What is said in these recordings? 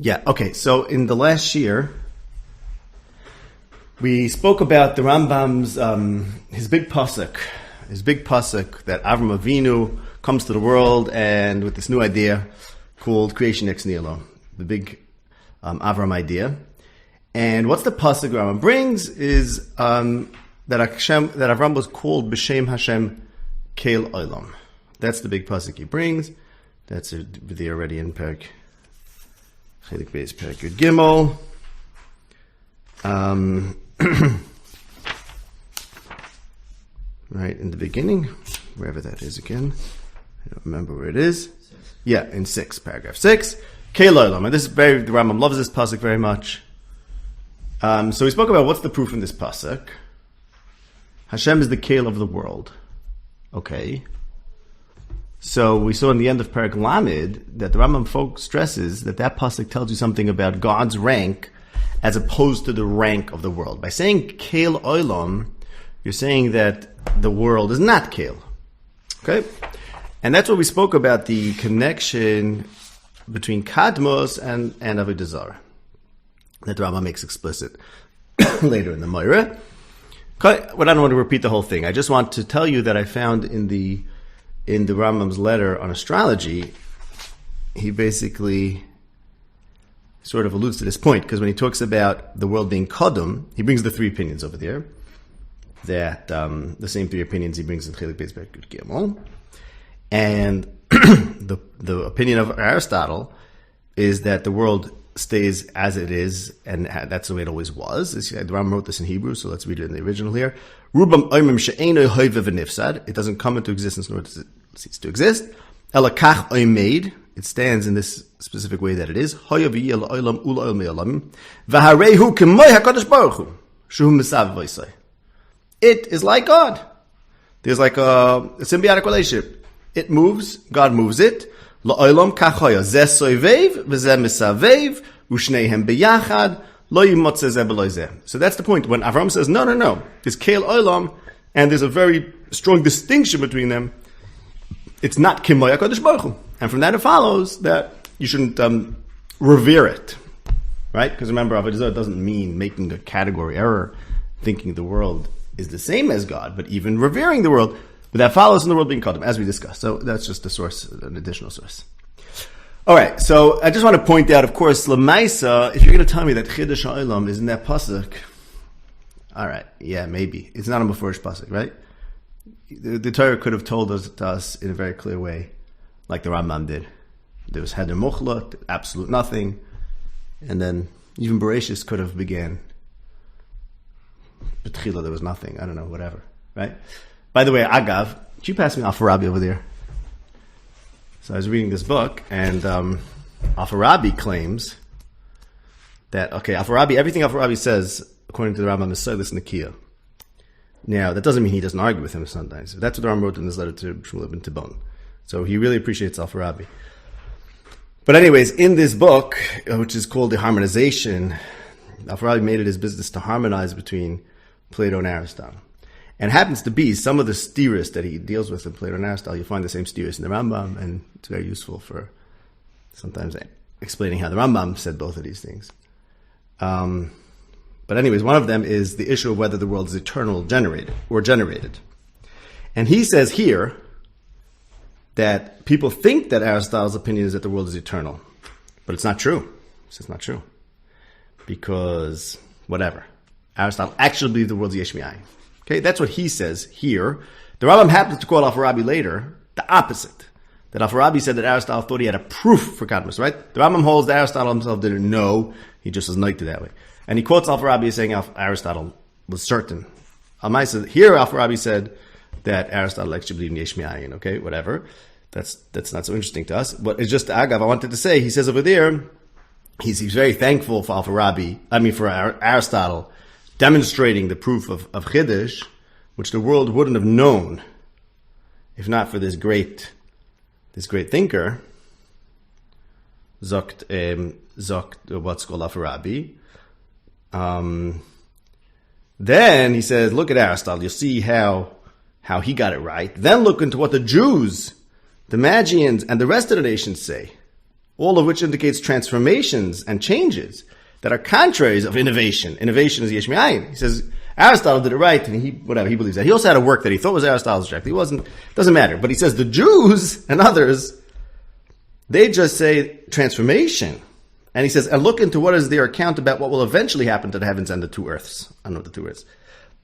Yeah, okay, so in the last year, we spoke about the Rambam's, his big pasuk that Avraham Avinu comes to the world and with this new idea called creation ex nihilo, the big Avraham idea. And what's the pasuk Rambam brings is that Avraham was called B'Shem Hashem Kel Olam. That's the big pasuk he brings. That's there already in Perk. Chelik Beis Perk Yud Gimel. Right in the beginning, wherever that is again. I don't remember where it is. Yeah, in 6, paragraph 6. Kel Olam. And this is the Rambam loves this pasuk very much. So we spoke about what's the proof in this pasuk. Hashem is the Kel of the world. Okay. So we saw in the end of Perek Lamed that the Rambam stresses that pasuk tells you something about God's rank as opposed to the rank of the world. By saying Kel Olam, you're saying that the world is not Kel. Okay? And that's what we spoke about, the connection between Kadmos and Avodah Zarah, that the Rambam makes explicit later in the Moira. Okay, but I don't want to repeat the whole thing. I just want to tell you that I found in the Rambam's letter on astrology, he basically sort of alludes to this point, because when he talks about the world being Kodum, he brings the 3 opinions over there, that the same 3 opinions he brings in Chelik Beis Perek Yud Gimel. And the opinion of Aristotle is that the world stays as it is, and that's the way it always was. The Rambam wrote this in Hebrew, so let's read it in the original here. Rubam oimim she'eino hoive v'nifsad. It doesn't come into existence nor does it cease to exist. Elakach oimed. It stands in this specific way that it is. Hoya v'yel oilam ul oil me'olam. V'harehu k'moy hakadosh baruch hu. Shuhu misav v'isai. It is like God. There's like a symbiotic relationship. It moves, God moves it. La'olam kachoya. Zeh soivev, v'zeh misavev, u'shneihem b'yachad, lo yimotze zeh b'lo zeh. So that's the point. When Avraham says, no, it's Kel Olam, and there's a very strong distinction between them, it's not Kimoy HaKadosh Baruch Hu. And from that it follows that you shouldn't revere it. Right? Because remember, Avodah Zarah doesn't mean making a category error, thinking the world is the same as God, but even revering the world. But that follows in the world being Kodem, as we discussed. So that's just a source, an additional source. All right, so I just want to point out, of course, Lamaisa, if you're going to tell me that Chiddush HaOlam is in that pasuk, all right, yeah, maybe. It's not a Mefurish pasuk, right? The Torah could have told us in a very clear way, like the Rambam did. There was Heder Muchla, absolute nothing, and then even Bereshis could have began. B'tchila, there was nothing, I don't know, whatever, right? By the way, Agav, could you pass me Alfarabi over there? So I was reading this book, and Alfarabi claims that, everything Alfarabi says, according to the Rambam, is Solis Nakiya. Now, that doesn't mean he doesn't argue with him sometimes. That's what the Rambam wrote in his letter to Shmuel ibn Tibbon. So he really appreciates Alfarabi. But anyways, in this book, which is called The Harmonization, Alfarabi made it his business to harmonize between Plato and Aristotle. And happens to be some of the steers that he deals with in Plato and Aristotle, you find the same steers in the Rambam, and it's very useful for sometimes explaining how the Rambam said both of these things. But anyways, one of them is the issue of whether the world is eternal or generated. And he says here that people think that Aristotle's opinion is that the world is eternal. But it's not true. He says it's not true. Because, whatever. Aristotle actually believed the world's yesh mi'ayin. Okay, that's what he says here. The Rambam happens to quote Alfarabi later, the opposite. That Alfarabi said that Aristotle thought he had a proof for Kadmos, right? The Rambam holds that Aristotle himself didn't know. He just was knighted that way. And he quotes Alfarabi as saying Aristotle was certain. Here Alfarabi said that Aristotle actually believed in yesh mi'ayin, okay, whatever. That's not so interesting to us. But it's just Agav, I wanted to say, he says over there, he's very thankful for for Aristotle, demonstrating the proof of Chiddush, which the world wouldn't have known if not for this great thinker, Zokt what's called Alfarabi. Then he says, look at Aristotle, you'll see how he got it right. Then look into what the Jews, the Magians, and the rest of the nations say. all of which indicates transformations and changes that are contraries of innovation. Innovation is yesh me'ayin. He says Aristotle did it right, and he believes that. He also had a work that he thought was Aristotle's correct. He wasn't. Doesn't matter. But he says the Jews and others, they just say transformation. And he says, and look into what is their account about what will eventually happen to the heavens and the two earths. I don't know what the two earths.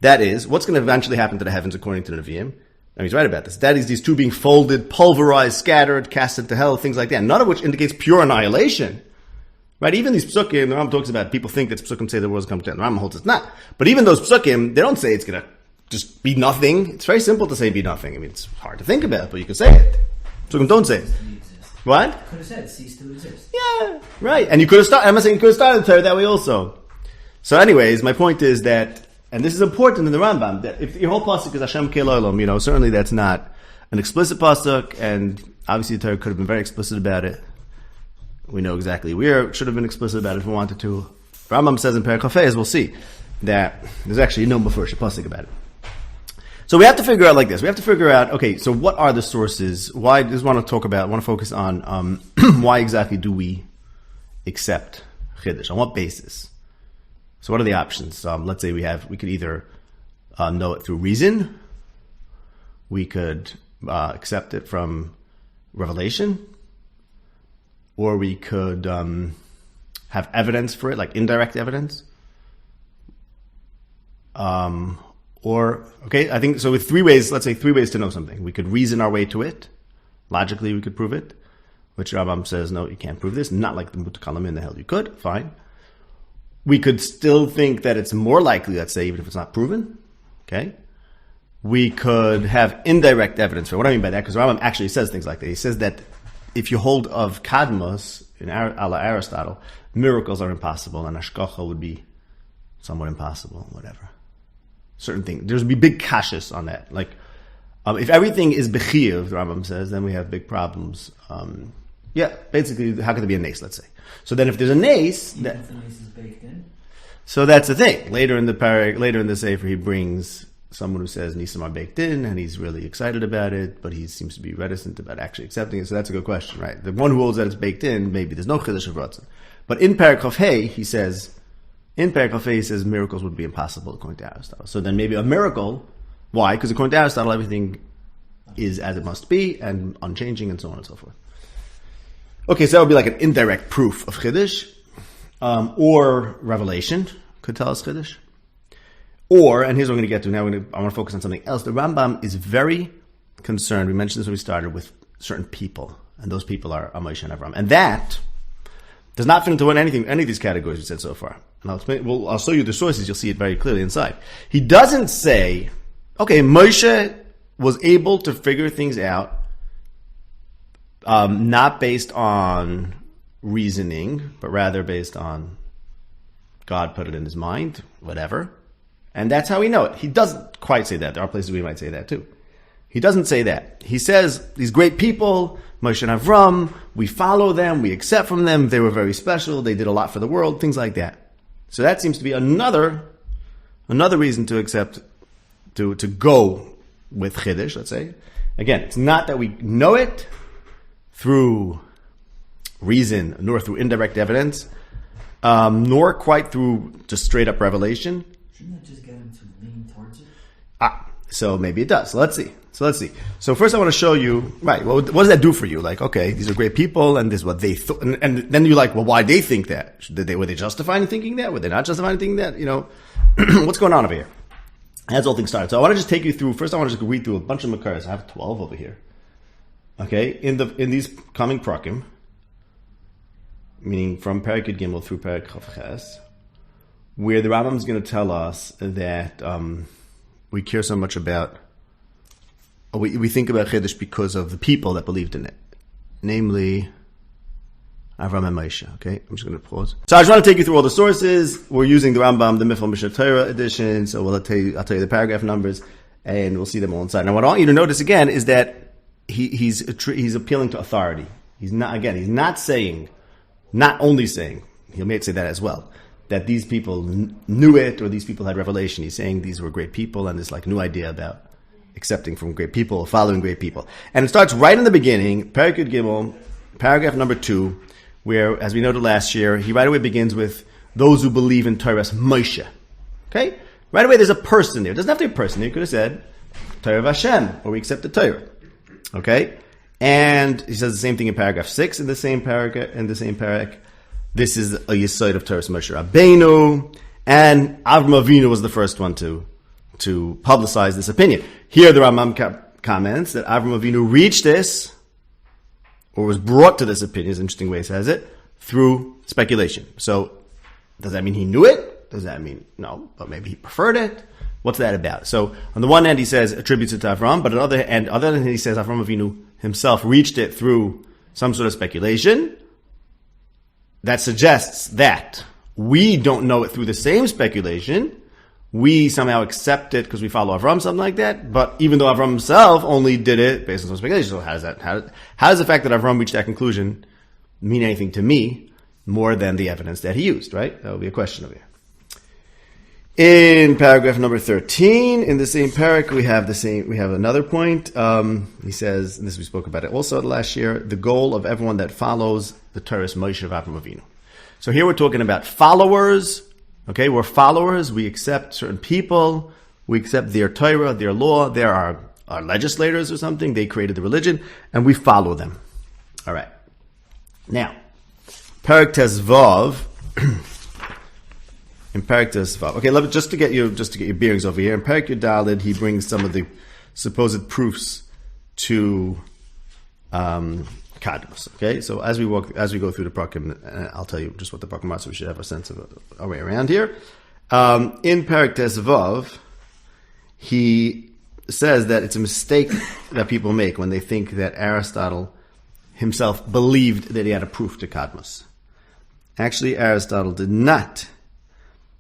That is, what's going to eventually happen to the heavens according to the Nevi'im. And he's right about this. That is these two being folded, pulverized, scattered, cast into hell, things like that. None of which indicates pure annihilation. Right? Even these psukim, the Rambam talks about, people think that psukim say the world's come to end. The Rambam holds it's not. But even those psukim, they don't say it's going to just be nothing. It's very simple to say be nothing. I mean, it's hard to think about, but you can say it. Psukim don't say it. What? Could have said cease to exist. Yeah, right. And you could have started, I'm not saying you could have started the Torah that way also. So anyways, my point is that, and this is important in the Rambam, that if your whole pasuk is Hashem Kei Olam, certainly that's not an explicit pasuk, and obviously the Torah could have been very explicit about it. We know exactly where it should have been explicit about it if we wanted to. Rambam says in Perek Chafei, as we'll see, that there's actually no Mefurish pasuk about it. So we have to figure out like this. We have to figure out, okay, so what are the sources? Why? I just want to focus on why exactly do we accept Chiddush? On what basis? So what are the options? Let's say we could either know it through reason. We could accept it from revelation. Or we could have evidence for it, like indirect evidence. I think, so with 3 ways, let's say 3 ways to know something. We could reason our way to it. Logically, we could prove it. Which Rambam says, no, you can't prove this. Not like the Mutakalim in the hell. You could, fine. We could still think that it's more likely, let's say, even if it's not proven. Okay? We could have indirect evidence for it. What I mean by that, because Rambam actually says things like that. He says that if you hold of Kadmos, a la Aristotle, miracles are impossible, and Hashgacha would be somewhat impossible, whatever. Certain things. There's be big kashas on that. Like, if everything is bechiyuv, the Rambam says, then we have big problems. Basically, how could there be a nace, let's say? So then if there's a nace... If the nace is baked in? So that's the thing. Later in the Sefer, he brings someone who says Nisim are baked in, and he's really excited about it, but he seems to be reticent about actually accepting it. So that's a good question, right? The one who holds that it's baked in, maybe there's no Chiddush of Ratzon. But in Perek Chafei, he says miracles would be impossible according to Aristotle. So then maybe a miracle, why? Because according to Aristotle, everything is as it must be, and unchanging, and so on and so forth. Okay, so that would be like an indirect proof of Chiddush, or revelation could tell us Chiddush. Or, and here's what we're going to get to now, I want to focus on something else. The Rambam is very concerned, we mentioned this when we started, with certain people, and those people are Moshe and Avraham. And that does not fit into any of these categories we said so far. And I'll show you the sources, you'll see it very clearly inside. He doesn't say, okay, Moshe was able to figure things out, not based on reasoning, but rather based on God put it in his mind, whatever. And that's how we know it. He doesn't quite say that. There are places we might say that too. He doesn't say that. He says, these great people, Moshe and Avram, we follow them, we accept from them, they were very special, they did a lot for the world, things like that. So that seems to be another reason to accept, to go with Chiddush, let's say. Again, it's not that we know it through reason, nor through indirect evidence, nor quite through just straight up revelation. Shouldn't that just get him to lean towards it? So maybe it does. So let's see. So first I want to show you, right, well, what does that do for you? Like, okay, these are great people, and this is what they thought. And then you're like, well, why they think that? Were they justified in thinking that? Were they not justified in thinking that? What's going on over here? That's all things started. So I want to just take you through, first I want to just read through a bunch of Makaras. I have 12 over here. Okay, in these coming prakim, meaning from Perek Yud Gimel through Perek Chaf Ches, where the Rambam is going to tell us that we care so much about, we think about Chiddush because of the people that believed in it, namely Avraham and Moshe. Okay, I'm just going to pause. So I just want to take you through all the sources. We're using the Rambam, the Mifal Mishnah Torah edition, so I'll tell you the paragraph numbers, and we'll see them all inside. Now, what I want you to notice again is that he's appealing to authority. He's not only saying, he may say that as well, that these people knew it, or these people had revelation. He's saying these were great people, and this like new idea about accepting from great people, following great people. And it starts right in the beginning, Perek Yud Gimel, paragraph number 2, where, as we noted last year, he right away begins with those who believe in Torah's Moshe. Okay? Right away, there's a person there. It doesn't have to be a person there. He could have said, Torah of Hashem, or we accept the Torah. Okay? And he says the same thing in paragraph 6 in the same parak. This is a yesod of Torah's Moshe Rabbeinu, and Avraham Avinu was the first one to publicize this opinion. Here the Rambam comments that Avraham Avinu reached this, or was brought to this opinion, is an interesting way he says it, through speculation. So, does that mean he knew it? Does that mean, no, but maybe he preferred it? What's that about? So, on the one hand, he says, attributes it to Avram, but on the other hand, he says Avraham Avinu himself reached it through some sort of speculation. That suggests that we don't know it through the same speculation. We somehow accept it because we follow Avram, something like that. But even though Avram himself only did it based on some speculation, so how does the fact that Avram reached that conclusion mean anything to me more than the evidence that he used? Right? That would be a question over here. In paragraph number 13, in the same parak, we have another point. He says, and this we spoke about it also last year, the goal of everyone that follows the Torah's Moshe of Avraham Avinu. So here we're talking about followers. Okay, we're followers. We accept certain people. We accept their Torah, their law. They're our legislators or something. They created the religion, and we follow them. All right. Now, Parak Tezvav. In Parak Tezvav. Okay, just to get your bearings over here. In Parak Yudalid, he brings some of the supposed proofs to Kadmos. Okay, so as we go through the Prakim, I'll tell you just what the Prakim are, so we should have a sense of our way around here. In Parak Tezvav, he says that it's a mistake that people make when they think that Aristotle himself believed that he had a proof to Kadmos. Actually, Aristotle did not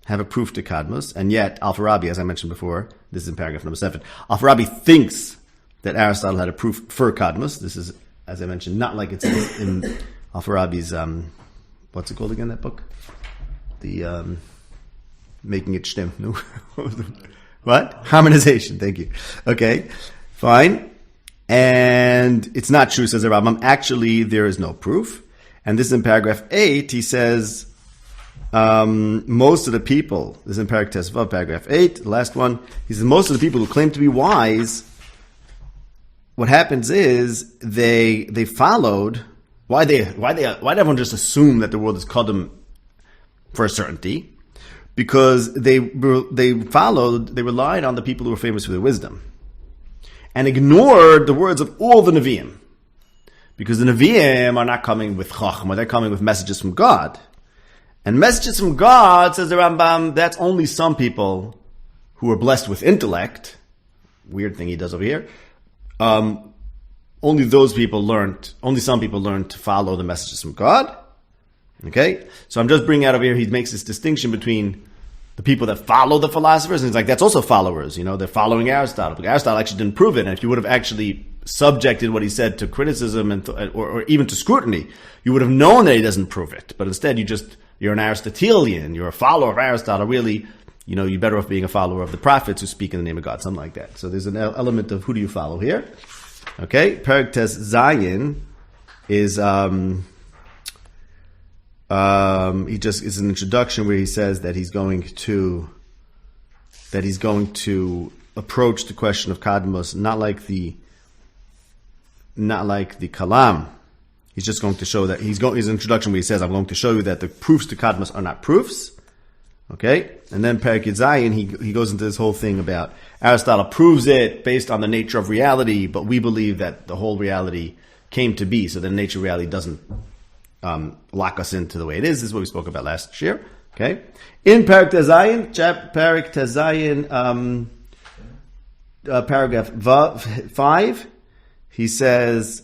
have a proof to Kadmos, and yet Al-Farabi, as I mentioned before, this is in paragraph number 7, Al-Farabi thinks that Aristotle had a proof for Kadmos. This is, as I mentioned, not like it's in Al-Farabi's, what's it called again, that book? The, Making It Shtim. No? What? Harmonization, thank you. Okay, fine. And it's not true, says the Rambam. Actually, there is no proof. And this is in paragraph 8, he says, most of the people, this is in Parak Tezvav, paragraph 8, the last one, he says, most of the people who claim to be wise, what happens is they followed, why did everyone just assume that the world is Kodem for a certainty? Because they relied on the people who were famous for their wisdom and ignored the words of all the Nevi'im. Because the Nevi'im are not coming with Chachma, they're coming with messages from God. And messages from God, says the Rambam, that's only some people who are blessed with intellect. Weird thing he does over here. Only some people learned to follow the messages from God. Okay? So I'm just bringing out over here, he makes this distinction between the people that follow the philosophers, and he's like, that's also followers, they're following Aristotle. But Aristotle actually didn't prove it, and if you would have actually subjected what he said to criticism or even to scrutiny, you would have known that he doesn't prove it. But instead, you're an Aristotelian, you're a follower of Aristotle. Really, you're better off being a follower of the prophets who speak in the name of God, something like that. So there's an element of who do you follow here. Okay, Perek Tes Zayin is it's an introduction where he says that he's going to approach the question of Kadmos not like the Kalam. He's just going to show that his introduction where he says, I'm going to show you that the proofs to Kadmos are not proofs. Okay? And then Perek Zayin, he goes into this whole thing about Aristotle proves it based on the nature of reality, but we believe that the whole reality came to be, so the nature of reality doesn't lock us into the way it is. This is what we spoke about last year. Okay? In Perek Zayin, paragraph 5, he says,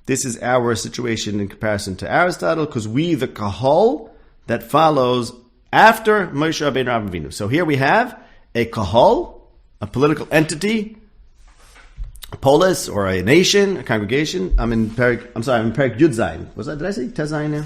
this is our situation in comparison to Aristotle, because we, the kahal, that follows after Moshe Rabbeinu Avraham Avinu. So here we have a kahal, a political entity, a polis, or a nation, a congregation. I'm in Perek Yud Zayin. Did I say Tez Zayin now?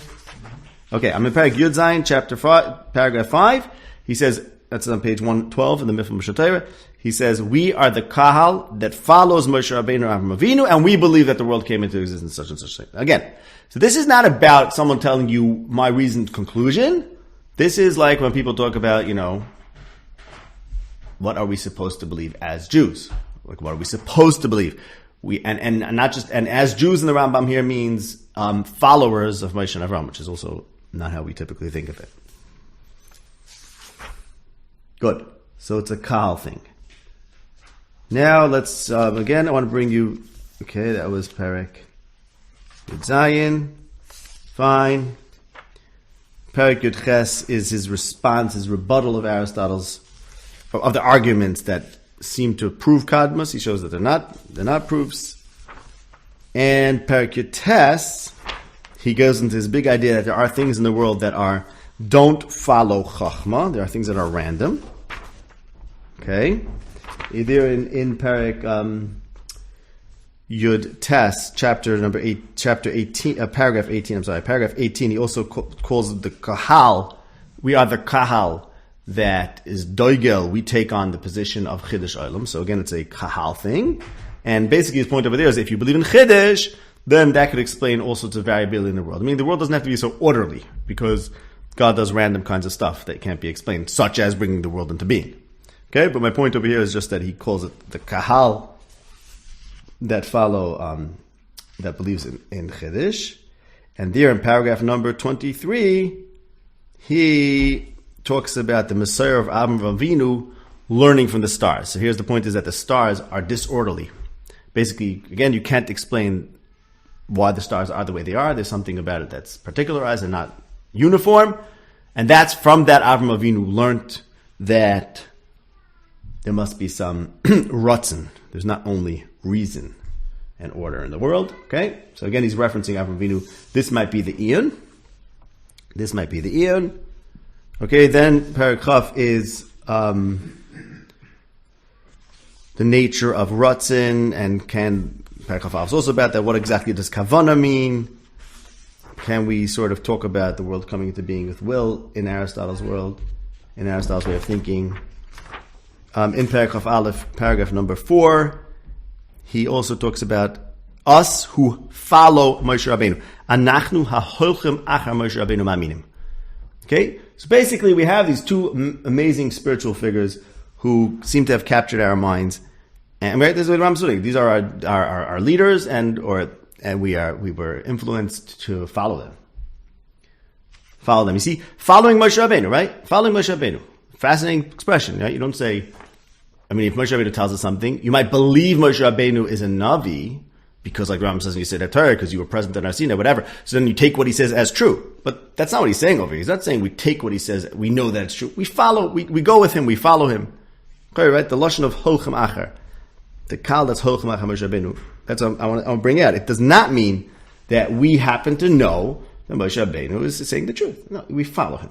Okay, I'm in Perek Yud Zayin, chapter 5, paragraph 5. He says, That's on page 112 in the Mifam Shatayra. He says, we are the Kahal that follows Moshe Rabbeinu Avraham Avinu, and we believe that the world came into existence such and such thing. Again, so this is not about someone telling you my reasoned conclusion. This is like when people talk about, what are we supposed to believe as Jews? Like, what are we supposed to believe? And not just, and as Jews in the Rambam here means followers of Moshe and Avraham, which is also not how we typically think of it. Good. So it's a Kahal thing. Now let's, again, I want to bring you, okay, that was Perek Yud Zayin. Fine. Perek Yud Ches is his response, his rebuttal of Aristotle's, of the arguments that seem to prove Kadmos. He shows that they're not proofs. And Perek Yud Tes, he goes into this big idea that there are things in the world that don't follow Chachma. There are things that are random. Okay? Either in Perek Yud Tes, chapter 18, paragraph 18, paragraph 18, he also calls it the Kahal. We are the Kahal that is Doigel. We take on the position of Chiddush Olam. So again, it's a Kahal thing. And basically his point over there is if you believe in Chiddush, then that could explain all sorts of variability in the world. I mean, the world doesn't have to be so orderly because God does random kinds of stuff that can't be explained, such as bringing the world into being. Okay, but my point over here is just that he calls it the Kahal that follow, that believes in Chiddush. And there in paragraph number 23, he talks about the Messiah of Avraham Avinu learning from the stars. So here's the point, is that the stars are disorderly. Basically, again, you can't explain why the stars are the way they are. There's something about it that's particularized and not uniform. And that's from that Avraham Avinu learned that there must be some rutzen. There's not only reason and order in the world. Okay? So again, he's referencing Avraham Avinu. This might be the Eon. This might be the Eon. Okay, then Perek Chaf is the nature of rutzen, and Perek Chaf is also about that. What exactly does Kavana mean? Can we sort of talk about the world coming into being with will in Aristotle's world, in Aristotle's way of thinking? In Perek Chaf Aleph, paragraph number 4, he also talks about us who follow Moshe Rabbeinu. Anachnu ha'holchem achar Moshe Rabbeinu ma'aminim. Okay? So basically we have these two amazing spiritual figures who seem to have captured our minds. And right, this is what I'm saying. These are our leaders, and we were influenced to follow them. Follow them. You see, following Moshe Rabbeinu, right? Following Moshe Rabbeinu. Fascinating expression, right? You don't say, if Moshe Rabbeinu tells us something, you might believe Moshe Rabbeinu is a Navi, because like Rambam says, you said that Torah, because you were present in Arsina, whatever. So then you take what he says as true. But that's not what he's saying over here. He's not saying we take what he says, we know that it's true. We follow, we go with him, we follow him. Okay, right? The lashon of Holchem Acher. The kal that's Holchem Acher Moshe Rabbeinu. That's what I want to bring out. It does not mean that we happen to know that Moshe Rabbeinu is saying the truth. No, we follow him.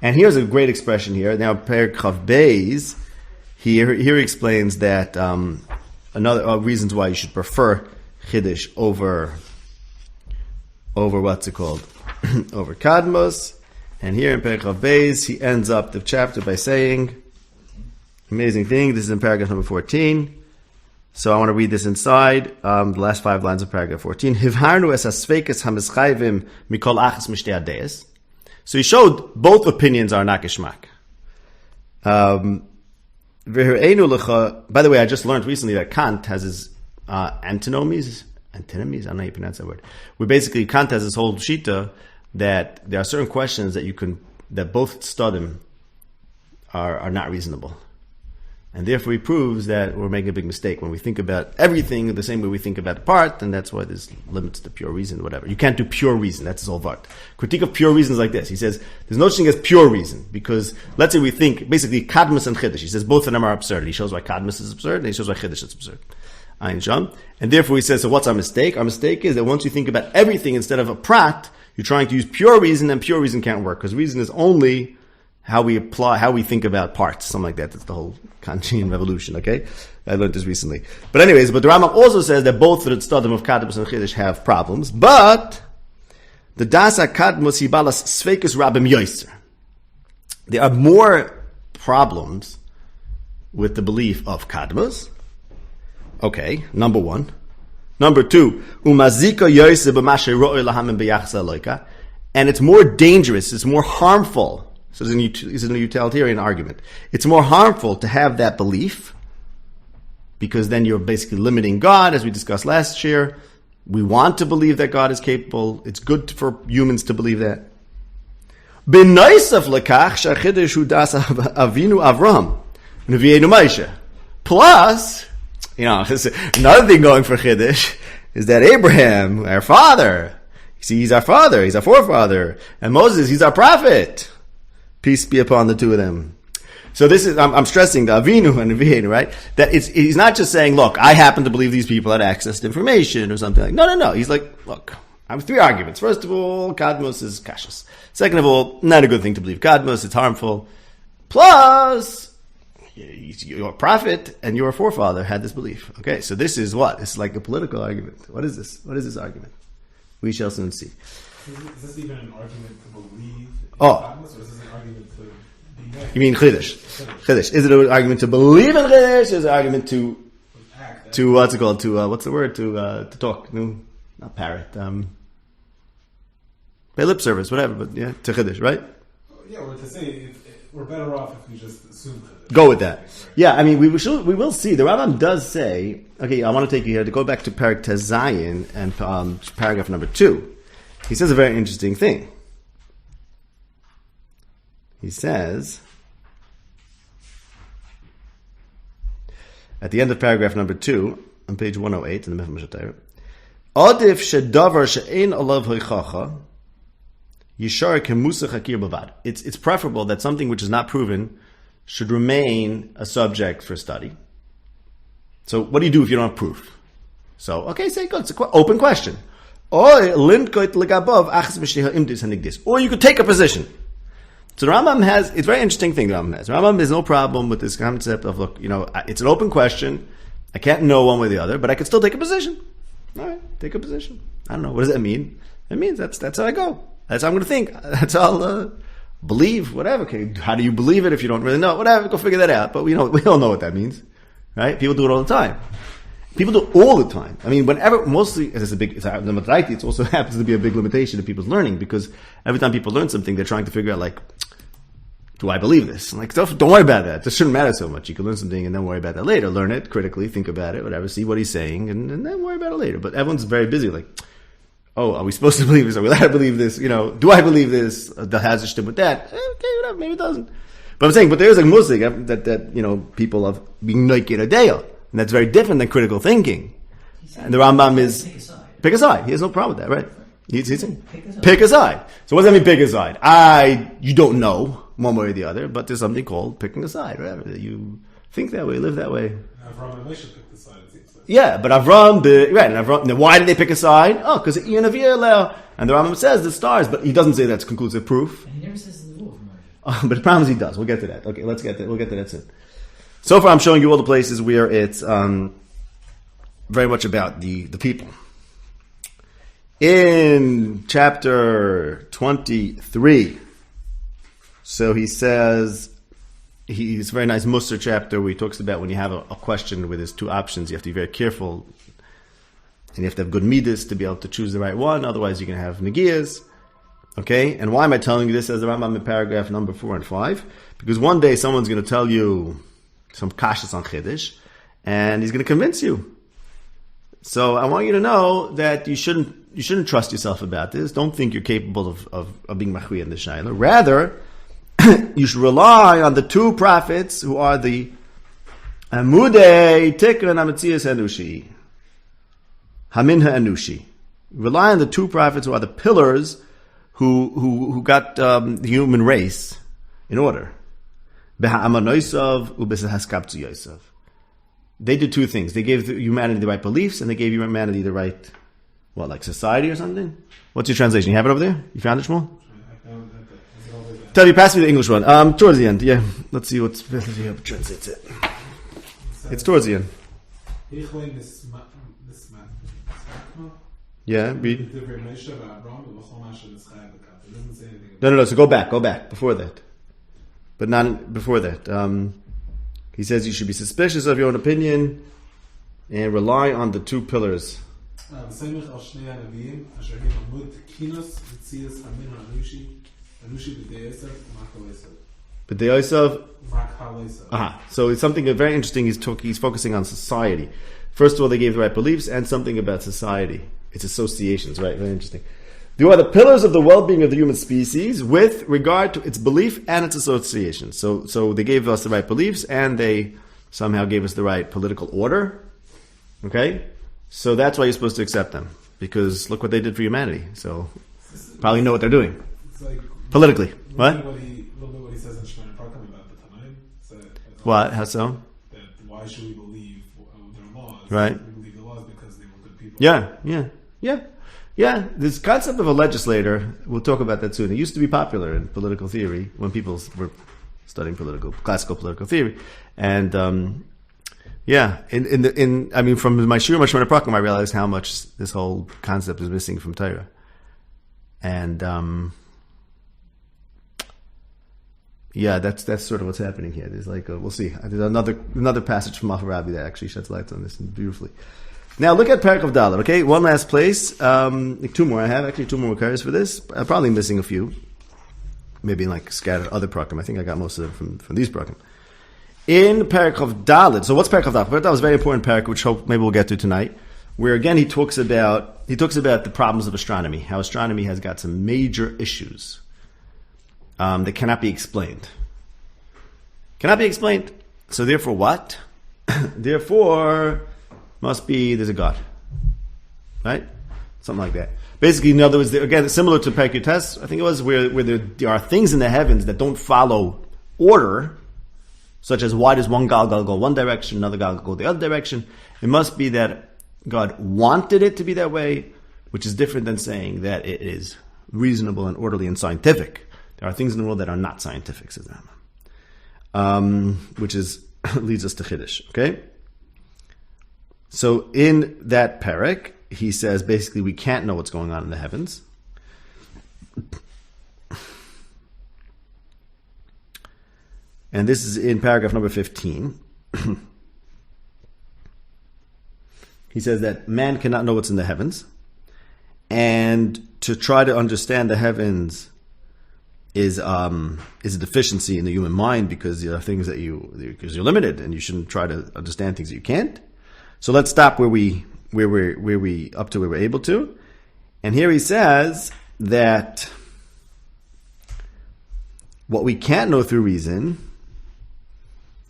And here's a great expression here. Now, Perek Chav Beis, here he explains that another reasons why you should prefer Chiddush over what's it called? Over Kadmos. And here in Perek Chav Beis, he ends up the chapter by saying, amazing thing, this is in paragraph number 14. So I want to read this inside, the last 5 lines of paragraph 14. Hivharnu es asveikes hamischayvim mikol achas mishtei adeis. So he showed both opinions are not geschmack. By the way, I just learned recently that Kant has his antinomies. Antinomies? I don't know how you pronounce that word. Kant has this whole shita that there are certain questions that both studim are not reasonable. And therefore he proves that we're making a big mistake when we think about everything the same way we think about the part, and that's why there's limits to pure reason, whatever. You can't do pure reason, that's his whole vart. Critique of pure reason is like this. He says, there's no such thing as pure reason, because let's say we think, basically, Kadmus and Chiddush. He says both of them are absurd. He shows why Kadmus is absurd, and he shows why Chiddush is absurd. And therefore he says, so what's our mistake? Our mistake is that once you think about everything instead of a prat, you're trying to use pure reason, and pure reason can't work, because reason is only how we think about parts, something like that. That's the whole Kantian revolution, okay? I learned this recently. But the Rambam also says that both the Tzadim of Kadmus and Chiddush have problems, but the Das HaKadmus Hibalas Sveikis Rabim Yoiser. there are more problems with the belief of kadmos. Okay, number one. Number two, umazika yoseh b'mashe ro'eh lahamim b'yachas eloka, and it's more dangerous, it's more harmful. So it's a utilitarian argument. It's more harmful to have that belief, because then you're basically limiting God, as we discussed last year. We want to believe that God is capable. It's good for humans to believe that. B'noisaf lekach shachidush hu das avinu Avraham and Moshe. Plus, another thing going for Chiddush is that Abraham, our father, he's our father, he's our forefather, and Moses, he's our prophet. Peace be upon the two of them. So this is, I'm stressing the Avinu and Avinu, right? That he's not just saying, look, I happen to believe these people had access to information or something like, no. He's like, look, I have three arguments. First of all, Kadmos is kashas. Second of all, not a good thing to believe Kadmos, it's harmful. Plus, your prophet and your forefather had this belief. Okay, so this is what? It's like a political argument. What is this? What is this argument? We shall soon see. Is this even an argument to believe in Kadmos, or is this an argument to be negative? You mean Chiddush? Chiddush. Is it an argument to believe in Chiddush? Is it an argument to what's it called? To what's the word? To talk? No, not parrot. Pay lip service, whatever. But yeah, to Chiddush, right? Yeah, or to say we're better off if we just assume Chiddush. Go with that. Yeah, I mean, we will see. The Rambam does say. Okay, I want to take you here to go back to Parak Tezayin and paragraph number 2. He says a very interesting thing. He says, at the end of paragraph number 2, on page 108 in the Mifam Shatayr, Adif shedavar she'ein alav hoichacha yishar kemusach hakir bavad. It's preferable that something which is not proven should remain a subject for study. So what do you do if you don't have proof? So, okay, say good. It's an open question. Or you could take a position. So the Rambam has, it's a very interesting thing the Rambam has. The Rambam has no problem with this concept of, look, it's an open question. I can't know one way or the other, but I can still take a position. All right, take a position. I don't know. What does that mean? It means that's how I go. That's how I'm going to think. That's how I'll believe, whatever. Okay, how do you believe it if you don't really know? Whatever, go figure that out. But we all know what that means. Right? People do it all the time. People do it all the time. I mean, whenever, mostly, it also happens to be a big limitation to people's learning, because every time people learn something, they're trying to figure out, like, do I believe this? I'm like, don't worry about that. This shouldn't matter so much. You can learn something and then worry about that later. Learn it critically, think about it, whatever, see what he's saying, and then worry about it later. But everyone's very busy, like, oh, are we supposed to believe this? Are we allowed to believe this? Do I believe this? The hazard with that? Okay, whatever, maybe it doesn't. But I'm saying, but there's a musik that people of being naked a day, and that's very different than critical thinking. And the Rambam is pick a side. He has no problem with that, right? He's saying pick a side. So what does that mean? Pick a side. You don't know one way or the other, but there's something called picking a side. Whatever, you think that way, live that way. Avraham and Moshe picked the side. It seems like. Yeah, but Avraham, now why did they pick a side? Oh, because and the Rambam says the stars, but he doesn't say that's conclusive proof. And he never says the rule from But the problem is he does. We'll get to that. Okay, we'll get to that soon. So far I'm showing you all the places where it's very much about the people. In chapter 23, so he says, it's a very nice Musar chapter where he talks about when you have a question where there's two options, you have to be very careful, and you have to have good midas to be able to choose the right one, otherwise you're going to have negiyas. Okay, and why am I telling you this as the Rambam in paragraph number 4 and 5? Because one day someone's going to tell you some kashas on Chiddush, and he's going to convince you. So I want you to know that you shouldn't trust yourself about this. Don't think you're capable of being machri in the shayla. Rather, you should rely on the two prophets who are the Amudei Tikran Ametzias Enushi, Haminha Enushi. Rely on the two prophets who are the pillars who got the human race in order. They did two things. They gave humanity the right beliefs, and they gave humanity the right, like society or something? What's your translation? You have it over there? You found it, Shmuel? Tell me, pass me the English one. Towards the end, yeah. Let's see what's translates it. It's towards the end. Yeah, read. No. So go back before that. but not before that. He says you should be suspicious of your own opinion and rely on the two pillars. וסמך על שני הנביאים, אשר הם עמוד כינוס וציוס המין האנושי, אנושי בדי עשב ומעקב עשב. B'dei Yosef. ומעקב עשב. So it's something very interesting. He's focusing on society. First of all, they gave the right beliefs and something about society. Its associations, right? Very interesting. They are the pillars of the well-being of the human species with regard to its belief and its associations. So they gave us the right beliefs and they somehow gave us the right political order. Okay? So that's why you're supposed to accept them. Because look what they did for humanity. So probably know what they're doing. It's like Politically. What? A little bit what he says in Shemana Prakim about the Tanaim. What? How so? That why should we believe their laws? Right. We believe the laws because they were good people. Yeah. This concept of a legislator, we'll talk about that soon. It used to be popular in political theory when people were studying classical political theory. And, from my Shir Mashmana Prakim, I realized how much this whole concept is missing from Torah. And, that's sort of what's happening here. There's we'll see. There's another passage from Avraham that actually sheds light on this beautifully. Now look at Parak of Dalet, okay? One last place. Two more. I have actually two more cards for this. I'm probably missing a few. Maybe scattered other Prakim. I think I got most of them from these Prakim. In Parak of Dalet. So what's Parak of Dalet? Parak of Dalet is a very important Parak, which maybe we'll get to tonight. Where again he talks about the problems of astronomy. How astronomy has got some major issues that cannot be explained. Cannot be explained. So therefore what? Therefore must be there's a God. Right? Something like that. Basically, in other words, again, similar to Perek Yutes, I think it was, where there are things in the heavens that don't follow order, such as why does one Galgal go one direction, another Galgal go the other direction. It must be that God wanted it to be that way, which is different than saying that it is reasonable and orderly and scientific. There are things in the world that are not scientific, says the Rambam. Which leads us to Chiddush, okay? So in that parak, he says basically we can't know what's going on in the heavens. And this is in paragraph number 15. He says that man cannot know what's in the heavens. And to try to understand the heavens is a deficiency in the human mind because there are things because you're limited and you shouldn't try to understand things that you can't. So let's stop where we're able to. And here he says that what we can't know through reason,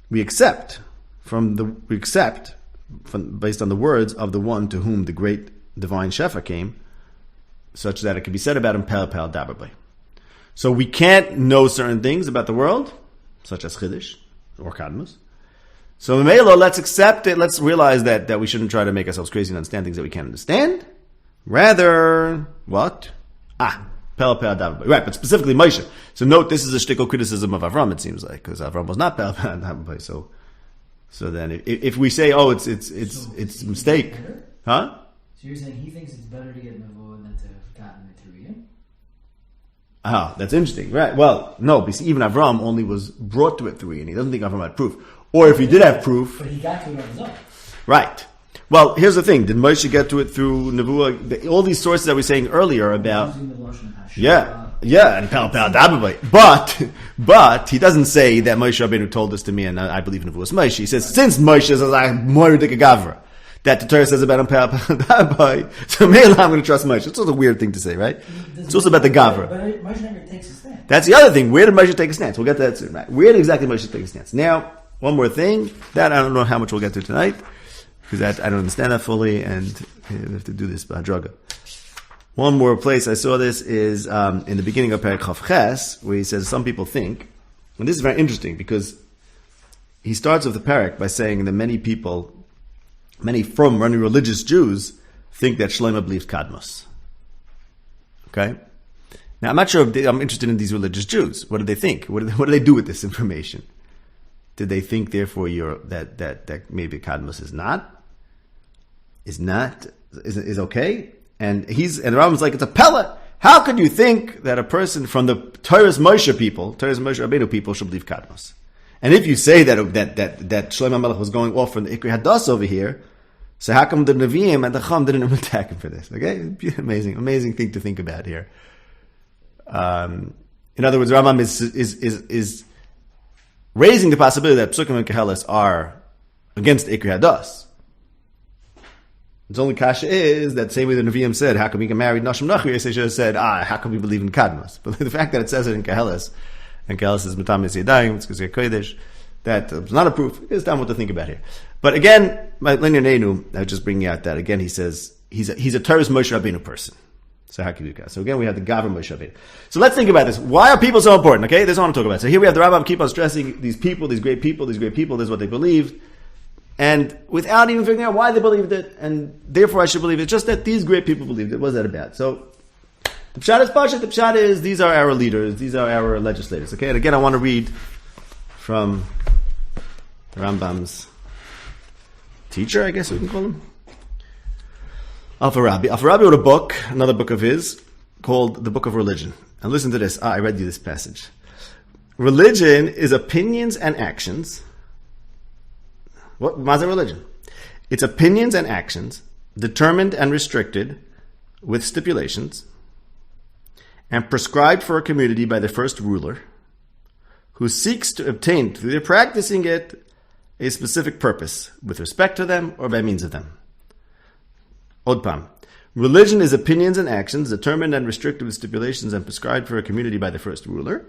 we accept based on the words of the one to whom the great divine Shefa came, such that it can be said about him, Pel Daberblay. So we can't know certain things about the world, such as Chiddush or Kadmus. So Melo, let's accept it. Let's realize that we shouldn't try to make ourselves crazy and understand things that we can't understand. Rather, what? Pel Daberblay. Right, but specifically Moshe. So note, this is a shtickle criticism of Avraham, it seems like, because Avraham was not Pel Daberblay. So then, if we say, it's a mistake, huh? So you're saying he thinks it's better to get Nevo than to have gotten it to read him? That's interesting, right? Well, no, because even Avraham only was brought to it through, and he doesn't think Avraham had proof. Or if he did have proof, but he got to it on his own. Right. Well, here's the thing: did Moshe get to it through Nevuah? All these sources that we were saying earlier about, and Pel Daberblay. But he doesn't say that Moshe Rabbeinu told this to me, and I believe Nevuah's Moshe. He says since Moshe says I'm more Gavra, that the Torah says about him Pel Daberblay, so maybe I'm going to trust Moshe. It's also a weird thing to say, right? It's also about the Gavra. But Moshe never takes a stance. That's the other thing. Where did Moshe take a stance? We'll get to that soon, right? Where did exactly Moshe take a stance? Now, one more thing that I don't know how much we'll get to tonight, because I don't understand that fully, and we have to do this by Draga. One more place I saw this is in the beginning of Perek Chav Ches, where he says some people think, and this is very interesting because he starts with the Perek by saying that many from running religious Jews think that Shlomo believes Kadmos. Okay? Now I'm not sure if I'm interested in these religious Jews. What do they think? What do they do with this information? Did they think, therefore, that maybe Kadmos is okay? And the Rambam's like, it's a pellet. how could you think that a person from the Torah's Moshe Rabbeinu people should believe Kadmos? And if you say that Shlomo Melech was going off from the Ikri Hadas over here, so how come the Nevi'im and the Chum didn't attack him for this? Okay, amazing thing to think about here. In other words, Rambam is raising the possibility that Psukim and Kehelis are against Ikri Hadas. Its only kasha is that same way the Nevi'im said, how come we can marry Nashim Nachri? They should have said, how come we believe in Kadmos? But the fact that it says it in Kehelis, and Kehelis is Matamis Yadayim, it's because Kodesh, that is not a proof. It's down what to think about here. But again, my Linear Neinu, I was just bringing out that again he says he's a Torah's Moshe Rabbeinu person. So how can you guys? So again, we have the Gavra Moshe Rabbeinu. So let's think about this. Why are people so important? Okay, this is what I want to talk about. So here we have the Rambam keep on stressing these people, these great people. This is what they believed. And without even figuring out why they believed it, and therefore I should believe it, just that these great people believed it. What is that about? So, the Pshat is Pashat. The Pshat is, these are our leaders, these are our legislators. Okay, and again I want to read from the Rambam's teacher, I guess we can call him. Al-Farabi. Al-Farabi wrote a book, another book of his, called The Book of Religion. And listen to this. I read you this passage. Religion is opinions and actions. What is religion? It's opinions and actions determined and restricted with stipulations and prescribed for a community by the first ruler who seeks to obtain through their practicing it a specific purpose with respect to them or by means of them. Odpam. Religion is opinions and actions determined and restricted with stipulations and prescribed for a community by the first ruler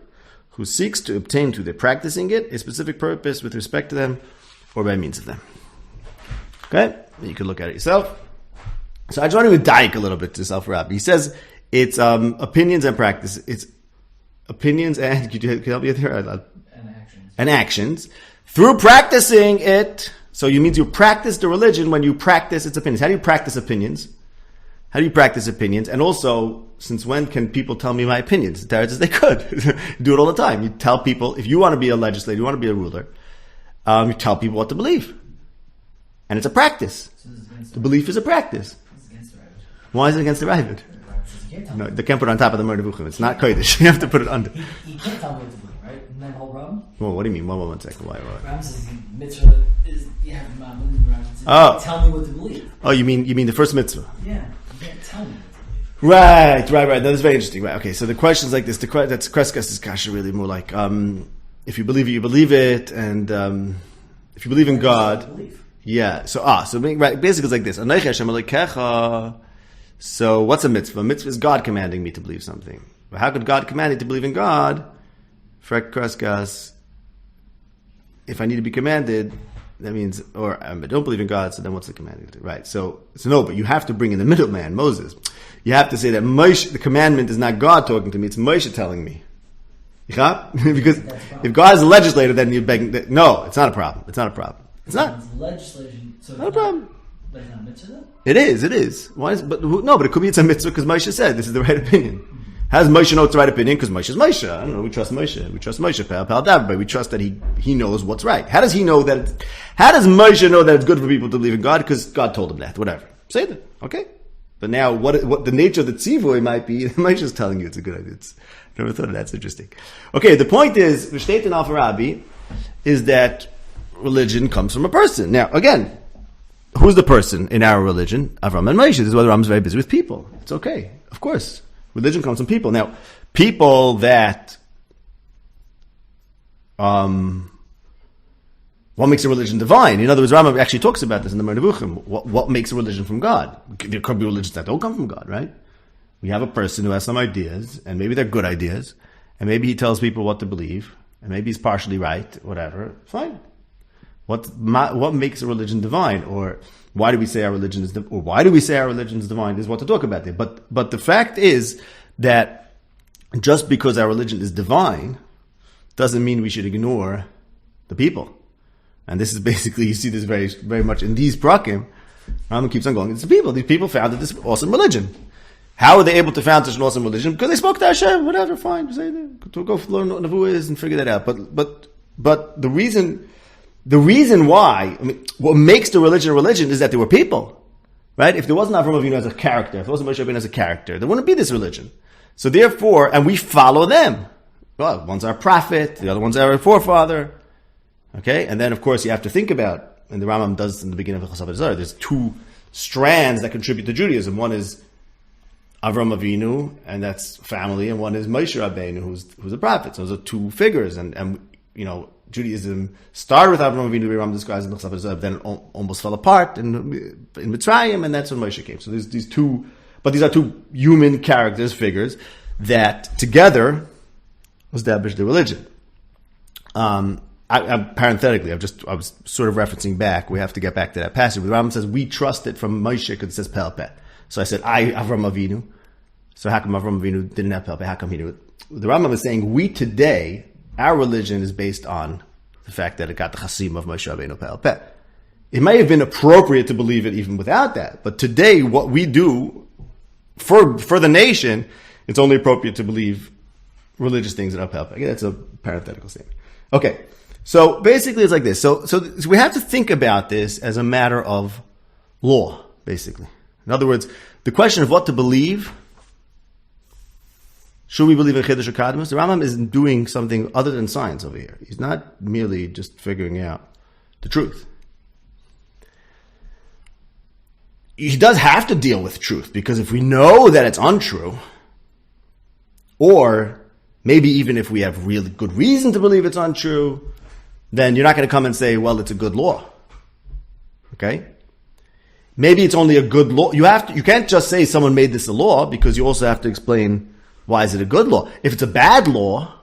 who seeks to obtain through their practicing it a specific purpose with respect to them or by means of them. Okay? You can look at it yourself. So I just want to dike a little bit to Al-Farabi. He says it's opinions and practice. It's opinions and, can you help me here? And actions. Through practicing it, so you mean you practice the religion when you practice its opinions. How do you practice opinions? And also, since when can people tell me my opinions? As they could. Do it all the time. You tell people, if you want to be a legislator, you want to be a ruler, you tell people what to believe. And it's a practice. So the belief is a practice. It's against the Rabbit. Why is it against the Rabbit? No, they can't put it on top of the Murder Buchim. It's not Kodesh. You have to put it under. He can't tell me what to believe, right? Isn't that the whole problem? Well, what do you mean? One second. Why? Ram says mitzvah is, you have Maimonides. Tell me what to believe. Oh, you mean the first mitzvah? Yeah. You can't tell me what to believe. Right. That is very interesting. Right. Okay. So the question's like this. That's Kreskas' kasha really more like, if you believe it, you believe it, and if you believe in God, yeah. So right. Basically, it's like this. Anochi Hashem Elokecha. So what's a mitzvah? A mitzvah is God commanding me to believe something. But how could God command me to believe in God? Frek Kreskas. If I need to be commanded, that means, or I don't believe in God, so then what's the commandment? Right. So no, but you have to bring in the middleman, Moses. You have to say that Moshe, the commandment is not God talking to me, it's Moshe telling me. Because if God is a legislator, then you're begging. No, it's not a problem. It's not. It's legislation. So not a problem. But it's not a mitzvah then? It is. Why is? But it could be it's a mitzvah because Moshe said this is the right opinion. How does Moshe know it's the right opinion? Because Moshe is Moshe. I don't know. We trust Moshe. Pal David. We trust that he knows what's right. How does he know that? How does Moshe know that it's good for people to believe in God? Because God told him that. Whatever. Say that. Okay. But now, what the nature of the tzivoy might be, Moshe is telling you it's a good idea. I never thought of that. That's interesting. Okay. The point is, V'shteit in Al-Farabi, is that religion comes from a person. Now, again, who's the person in our religion? Avraham and Moshe. This is why the Rambam is very busy with people. It's okay. Of course. Religion comes from people. Now, people that, what makes a religion divine? In other words, Rambam actually talks about this in the Murder Buchim. What makes a religion from God? There could be religions that don't come from God, right? We have a person who has some ideas, and maybe they're good ideas, and maybe he tells people what to believe, and maybe he's partially right, whatever. Fine. What makes a religion divine? Or why do we say our religion is divine? Is what to talk about there. But the fact is that just because our religion is divine doesn't mean we should ignore the people. And this is basically, you see this very, very much in these prakim. Rambam keeps on going. It's the people. These people founded this awesome religion. How were they able to found such an awesome religion? Because they spoke to Hashem. Whatever, fine. Say to go learn what Nevuah is and figure that out. But the reason why, what makes the religion a religion is that there were people, right? If there wasn't Avraham Avinu as a character, if there wasn't Moshe Rabbeinu as a character, there wouldn't be this religion. So therefore, and we follow them. Well, one's our prophet, the other one's our forefather. Okay? And then, of course, you have to think about, and the Rambam does in the beginning of Chassav Zar, there's two strands that contribute to Judaism. One is Avraham Avinu, and that's family, and one is Moshe Rabbeinu, who's a prophet. So those are two figures, and Judaism started with Avraham Avinu, Rambam describes in Chassav Zar, then almost fell apart in Mitzrayim, and that's when Moshe came. So there's these two, but these are two human characters, figures, that together established the religion. Parenthetically, I was sort of referencing back. We have to get back to that passage. The Rambam says we trust it from Moshe because it says Pelpeh. So I said Avraham Avinu. So how come Avraham Avinu didn't have Pelpeh? How come he knew it? The Rambam is saying we today, our religion is based on the fact that it got the chasim of Moshe Rabbeinu Pelpeh. It may have been appropriate to believe it even without that, but today what we do for the nation, it's only appropriate to believe religious things in our Pelpeh. Again, that's a parenthetical statement. Okay. So basically it's like this. So we have to think about this as a matter of law, basically. In other words, the question of what to believe, should we believe in Chiddush or Kadmus? The Rambam is doing something other than science over here. He's not merely just figuring out the truth. He does have to deal with truth, because if we know that it's untrue, or maybe even if we have really good reason to believe it's untrue, then you're not going to come and say, well, it's a good law. Okay? Maybe it's only a good law. You can't just say someone made this a law, because you also have to explain why is it a good law. If it's a bad law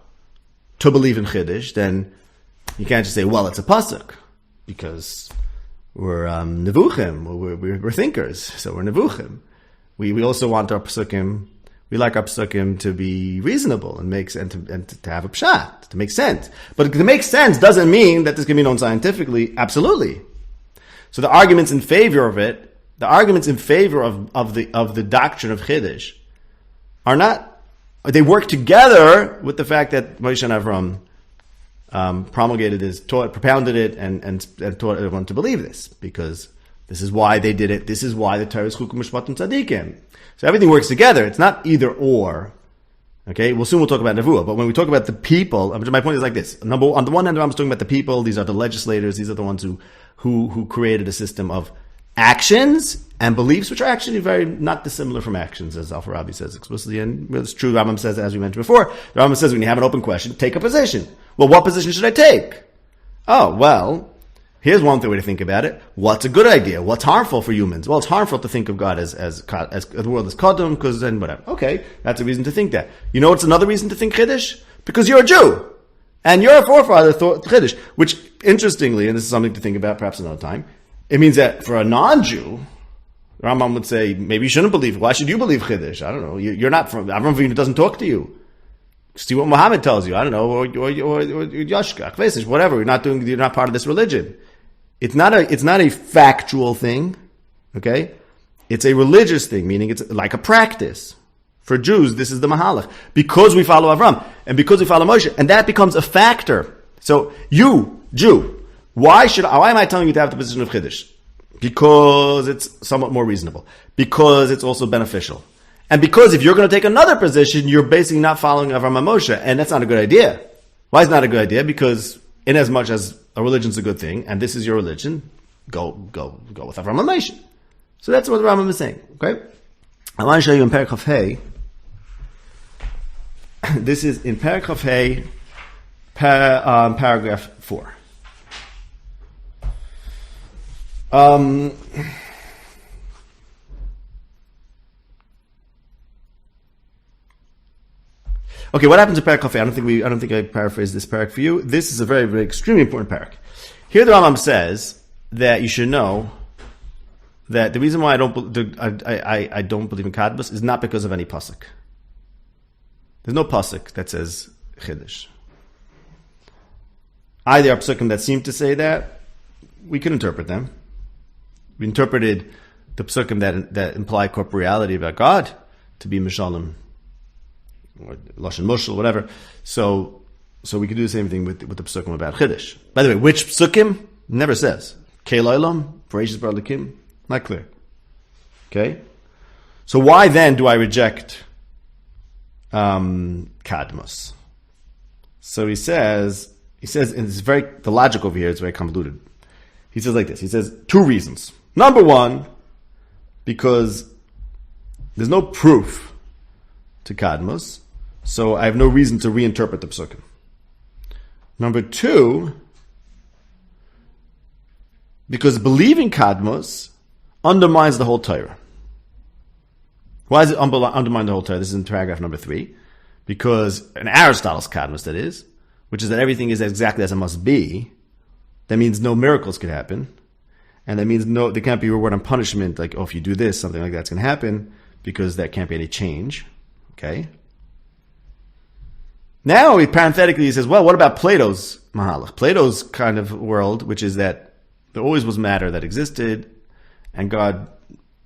to believe in Chiddush, then you can't just say, well, it's a pasuk, because we're nevuchim, we're thinkers, so we're nevuchim. We also want our pasukim. We like our psukim to be reasonable and to have a pshat, to make sense. But to make sense doesn't mean that this can be known scientifically. Absolutely. So the arguments in favor of it, the arguments in favor of the doctrine of Chiddush, are not. They work together with the fact that Moshe and Avram promulgated this, propounded it, and taught everyone to believe this, because this is why they did it. This is why the Torah is chukum mishpatim tzadikim. So everything works together. It's not either or. Okay, we'll talk about Nevuah, but when we talk about the people, my point is like this. On the one hand, I'm talking about the people. These are the legislators. These are the ones who created a system of actions and beliefs, which are actually very not dissimilar from actions, as Al-Farabi says explicitly. And it's true, Rambam says, as we mentioned before, the Rambam says when you have an open question, take a position. Well, what position should I take? Oh, well, here's one way to think about it. What's a good idea? What's harmful for humans? Well, it's harmful to think of God as the world as Kodom, because then whatever. Okay, that's a reason to think that. You know what's another reason to think Chiddush? Because you're a Jew. And your forefather thought Chiddush, which, interestingly, and this is something to think about perhaps another time, it means that for a non-Jew, Rambam would say, maybe you shouldn't believe. Why should you believe Chiddush? I don't know. You're not from, Avraham Avinu doesn't talk to you. See what Muhammad tells you. I don't know. Or Yashka, whatever. You're not part of this religion. It's not a factual thing, okay? It's a religious thing, meaning it's like a practice. For Jews, this is the Mahalach. Because we follow Avram, and because we follow Moshe, and that becomes a factor. So, you, Jew, why am I telling you to have the position of Chiddush? Because it's somewhat more reasonable. Because it's also beneficial. And because if you're going to take another position, you're basically not following Avraham and Moshe, and that's not a good idea. Why is it not a good idea? Because in as much as a religion's a good thing, and this is your religion, go with Avraham and Moshe. So that's what the Rambam is saying. Okay? I want to show you in Perek Chaf Hey. This is in Perek Chaf Hey, paragraph 4. Okay, what happens in Perek Chaf Hey? I don't think I paraphrased this parak for you. This is a very, very extremely important parak. Here the Rambam says that you should know that the reason why I don't believe in Kadbus is not because of any pasuk. There's no pasuk that says Chiddush. Either are psukim that seem to say that, we can interpret them. We interpreted the psukim that imply corporeality about God to be Mishalim, or Lashon Mushal, whatever. So we could do the same thing with the psukim about Chiddush. By the way, which psukim? Never says. Keilaylam, Parashas Bar Likim, not clear. Okay? So why then do I reject Kadmos. So he says, and it's the logic over here is very convoluted. He says like this. He says 2 reasons. Number 1, because there's no proof to Kadmos, so I have no reason to reinterpret the Psukim. Number 2, because believing Kadmos undermines the whole Torah. Why does it undermine the whole Torah? This is in paragraph number 3. Because in Aristotle's Kadmos, that is, which is that everything is exactly as it must be, that means no miracles could happen. And that means there can't be reward and punishment, like, if you do this, something like that's going to happen, because there can't be any change. Okay? Now, parenthetically, he says, well, what about Plato's Mahalach? Plato's kind of world, which is that there always was matter that existed, and God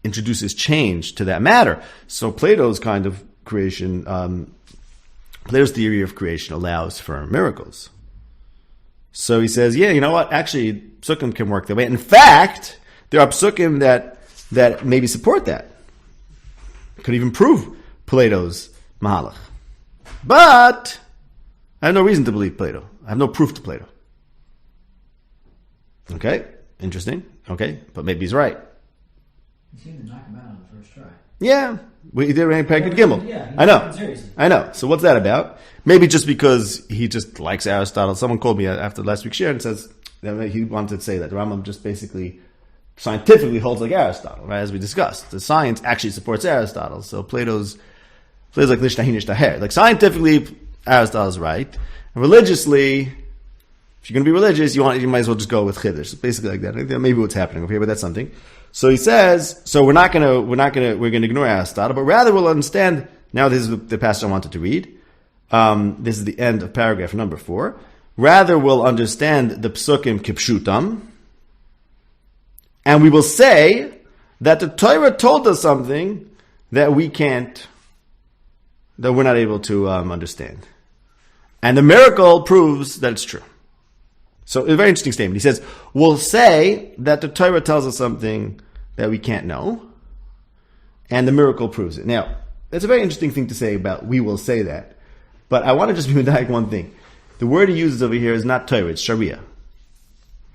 introduces change to that matter. So Plato's kind of creation, Plato's theory of creation allows for miracles. So he says, yeah, you know what? Actually, psukim can work that way. In fact, there are psukim that maybe support that. Could even prove Plato's Mahalach. But I have no reason to believe Plato. I have no proof to Plato. Okay, interesting. Okay, but maybe he's right. You seem to knock him out on the first try. Yeah, we did Rain Packet Gimel. Yeah, I know. So what's that about? Maybe just because he just likes Aristotle. Someone called me after last week's share and says that he wanted to say that the Rambam just basically scientifically holds like Aristotle, right? As we discussed, the science actually supports Aristotle. So Plato's like Nishtahin Nishtaher. Like scientifically, Aristotle's right, and religiously, if you're going to be religious, you might as well just go with Chiddush. Basically like that. I think that maybe what's happening over here, but that's something. So he says, so we're going to ignore Aristotle, but rather we'll understand. Now this is the passage I wanted to read. This is the end of paragraph number 4. Rather we'll understand the Psukim Kipshutam, and we will say that the Torah told us something that we're not able to understand. And the miracle proves that it's true. So a very interesting statement. He says, we'll say that the Torah tells us something that we can't know, and the miracle proves it. Now, that's a very interesting thing to say about we will say that. But I want to just make one thing. The word he uses over here is not Torah, it's Sharia.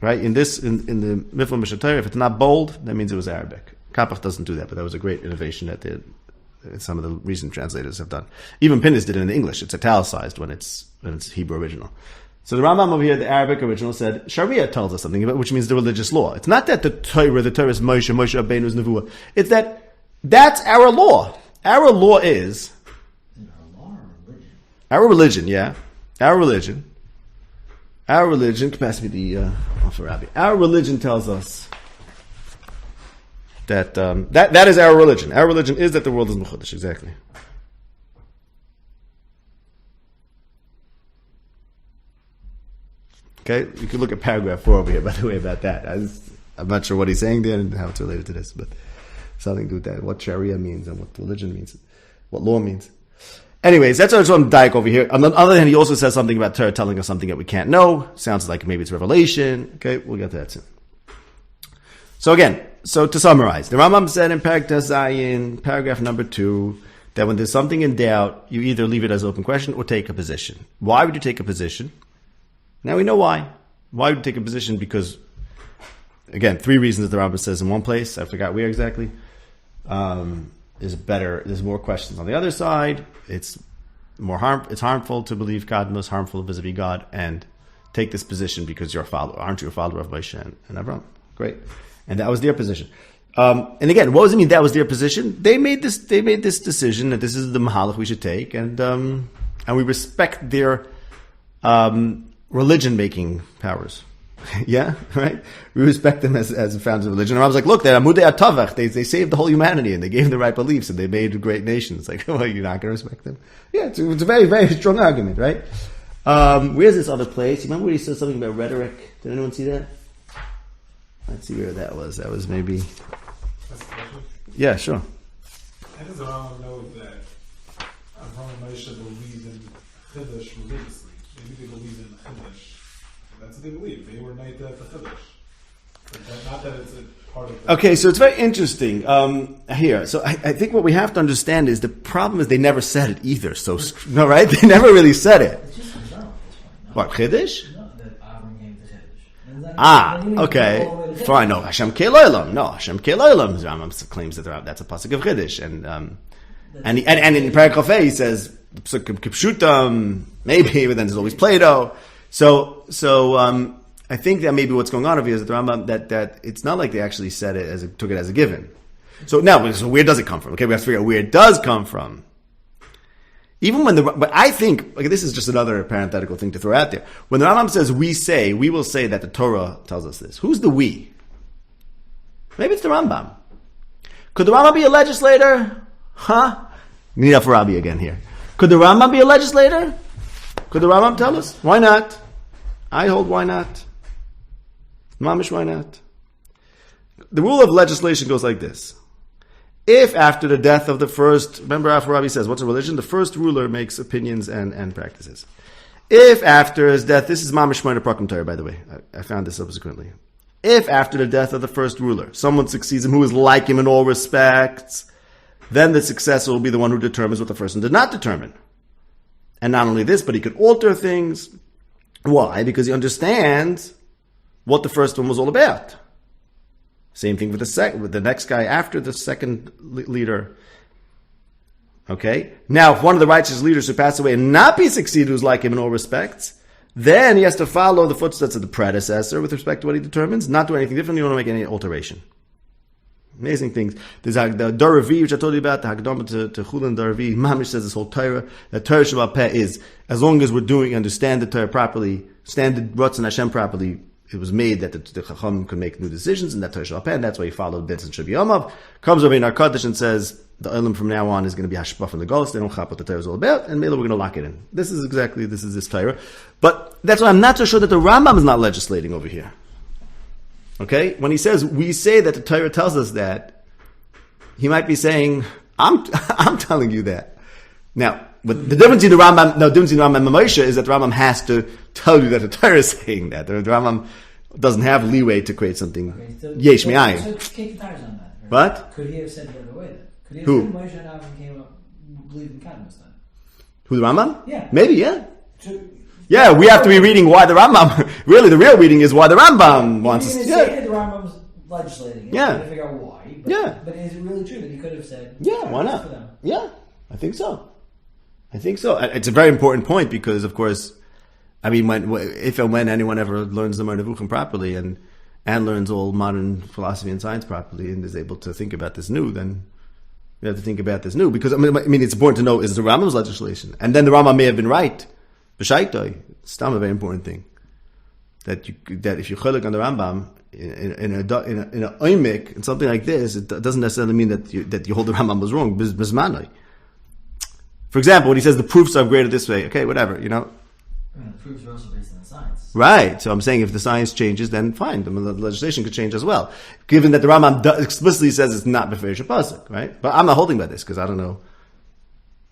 Right? In the Miflam Mishnah Torah, if it's not bold, that means it was Arabic. Kapach doesn't do that, but that was a great innovation that some of the recent translators have done. Even Pinnis did it in English. It's italicized when it's Hebrew original. So the Rambam over here, the Arabic original, said Sharia tells us something, which means the religious law. It's not that the Torah is Moshe Rabbeinu's Nevuah. It's that's our law. Our law is our religion. Yeah, our religion. Our religion. Pass me the Rabbi. Our religion tells us that that is our religion. Our religion is that the world is mechudesh. Exactly. Okay, you can look at paragraph 4 over here, by the way, about that. I'm not sure what he's saying there and how it's related to this, but something to do with that. What Sharia means and what religion means, what law means. Anyways, that's what I just want to dike over here. On the other hand, he also says something about Torah telling us something that we can't know. Sounds like maybe it's revelation. Okay, we'll get to that soon. So again, to summarize, the Rambam said in paragraph number 2, that when there's something in doubt, you either leave it as an open question or take a position. Why would you take a position? Now we know why. Why would you take a position? Because, again, 3 reasons the Rambam says in one place. I forgot where exactly. There's more questions on the other side. It's harmful to believe Kadmos, harmful vis-a-vis God, and take this position because you're a follower. Aren't you a follower of Moshe and Avraham? Great. And that was their position. And again, what does it mean that was their position? They made this decision that this is the Mahalach we should take, and we respect their religion-making powers. Yeah, right? We respect them as founders of religion. And I was like, look, they're Amudei Atavach. They saved the whole humanity, and they gave them the right beliefs, and they made great nations. Like, well, you're not going to respect them? Yeah, it's a very, very strong argument, right? Where's this other place? You remember when he said something about rhetoric? Did anyone see that? Let's see where that was. That was maybe... That's the question? Yeah, sure. How does Avraham know that Avraham and Moshe believed in Chiddush religiously? Maybe they believed in Chiddush. That's what they believed. They were night for Chiddush. Not that it's a part of Okay, so it's very interesting here. So I think what we have to understand is the problem is they never said it either. So, no, right? They never really said it. It's just Chazal at this point. No? What, Chiddush? No, that Avraham came to Chiddush. Okay, fine. No, Hashem Keloilam. No, Hashem Keloilam. Rambam claims that that's a pasuk of Chiddush, and in Perplexed he says Kipshutam, maybe, but then there's always Plato. So I think that maybe what's going on over here is that the Rambam that it's not like they actually said it took it as a given. So now, so where does it come from? Okay, we have to figure out where it does come from. Even when but I think, this is just another parenthetical thing to throw out there. When the Rambam says we will say that the Torah tells us this. Who's the we? Maybe it's the Rambam. Could the Rambam be a legislator? Huh? Need a Farabi again here. Could the Rambam be a legislator? Could the Rambam tell us? Why not? I hold why not. Mamish, why not? The rule of legislation goes like this. If after the death of the first, remember Afarabi says, what's a religion? The first ruler makes opinions and practices. If after his death, this is Mamish Shmoyna Prakim Torah, by the way. I found this subsequently. If after the death of the first ruler, someone succeeds him who is like him in all respects, then the successor will be the one who determines what the person did not determine. And not only this, but he could alter things. Why? Because he understands what the first one was all about. Same thing with the next guy after the second leader. Okay? Now, if one of the righteous leaders should pass away and not be succeeded who's like him in all respects, then he has to follow the footsteps of the predecessor with respect to what he determines, not do anything different, you don't want to make any alteration. Amazing things. There's the Daravi, which I told you about, the Hagdama to Chulin Daravi. Mamish says this whole Torah. The Torah Shabbat Peh is, as long as we're understand the Torah properly, stand the Ratzon Hashem properly, it was made that the Chacham could make new decisions, and that Torah Shabbat Peh, and that's why he followed B'ez and Shabi Yomav. Comes over in our Kaddish and says, the Olam from now on is going to be Hashpah from the Ghost. They don't chap what the Torah is all about, and maybe we're going to lock it in. This is this Torah. But that's why I'm not so sure that the Rambam is not legislating over here. Okay? When he says, we say that the Torah tells us that, he might be saying, I'm telling you that. Now, but the difference between the Rambam and Moshe is that the Rambam has to tell you that the Torah is saying that. The Rambam doesn't have leeway to create something. Yesh mi'ayin. So kick the tires on that. Right? What? Could he have said the other way then? Could he have Who? said Moshe and Avraham came up, believed in Cadmus then? Who, the Rambam? Yeah. Maybe, yeah. Yeah, we have to be reading why the Rambam, really the real reading is why the Rambam wants us to. Say that the Rambam's legislating it. Yeah. To figure out why. But, Yeah. But is it really true that he could have said, Yeah, why not? for them? Yeah, I think so. It's a very important point because, of course, I mean, if and when anyone ever learns the Nevuchim properly and learns all modern philosophy and science properly and is able to think about this new, then we have to think about this new. Because, I mean, it's important to know, is the Rambam's legislation? And then the Rambam may have been right. B'shaitoi. It's still a very important thing. That if you chilek on the Rambam in a oimik and something like this, it doesn't necessarily mean that you hold the Rambam was wrong. Bismanoi. For example, when he says the proofs are graded this way, okay, whatever, I mean, the proofs are also based on the science. Right. So I'm saying if the science changes, then fine, the legislation could change as well. Given that the Rambam explicitly says it's not beferish pasuk, right? But I'm not holding by this because I don't know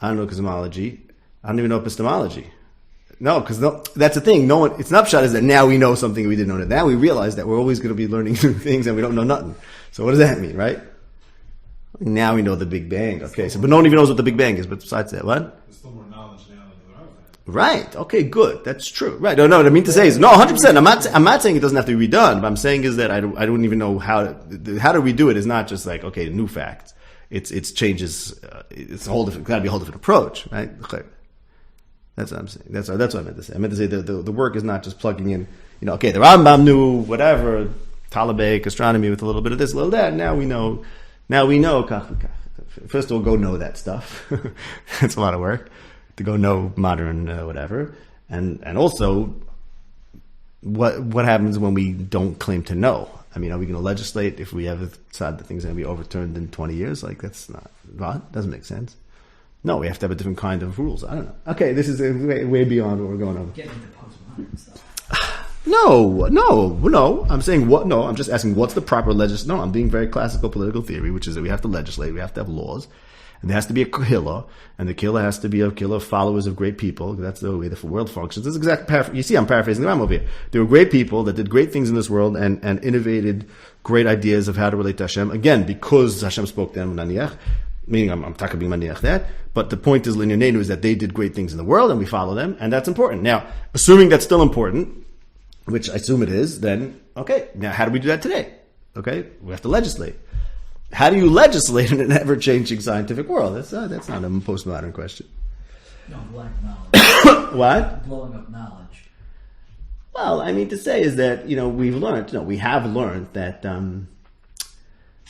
cosmology. I don't even know epistemology. No, because that's the thing. It's an upshot is that now we know something we didn't know. Now we realize that we're always going to be learning new things and we don't know nothing. So what does that mean, right? Now we know the Big Bang. Okay, but no one even knows what the Big Bang is. But besides that, what? There's still more knowledge now than there are. Right. Okay. Good. That's true. Right. No. What I mean to say is 100%. I'm not saying it doesn't have to be redone. But I'm saying is that I don't even know how to redo it. Is not just like okay, new facts. It's changes. It's a whole different. Got to be a whole different approach, right? That's what I'm saying. That's what I meant to say. I meant to say the work is not just plugging in. Okay, the Rambam knew whatever Talibaic astronomy with a little bit of this, a little that. Now we know. First of all, go know that stuff. That's a lot of work to go know modern whatever, and also what happens when we don't claim to know. I mean, are we going to legislate if we ever decide that things are going to be overturned in 20 years? Like that's not right. Doesn't make sense. No, we have to have a different kind of rules. I don't know. Okay, this is way beyond what we're going over. Getting into postmodern stuff. No. I'm saying what? No, I'm just asking what's the proper legislation. No, I'm being very classical political theory, which is that we have to legislate, we have to have laws, and there has to be a kehillah, and the kehillah has to be a kehillah of followers of great people. That's the way the world functions. This is exactly you see, I'm paraphrasing the Ram over here. There were great people that did great things in this world and innovated great ideas of how to relate to Hashem. Again, because Hashem spoke to them, meaning I'm talking about maniach that. But the point is, Linyanenu, is that they did great things in the world, and we follow them, and that's important. Now, assuming that's still important, which I assume it is, then okay. Now, how do we do that today? Okay, we have to legislate. How do you legislate in an ever-changing scientific world? That's not a postmodern question. No, blowing up knowledge. What? Blowing up knowledge. Well, I mean to say is that we have learned that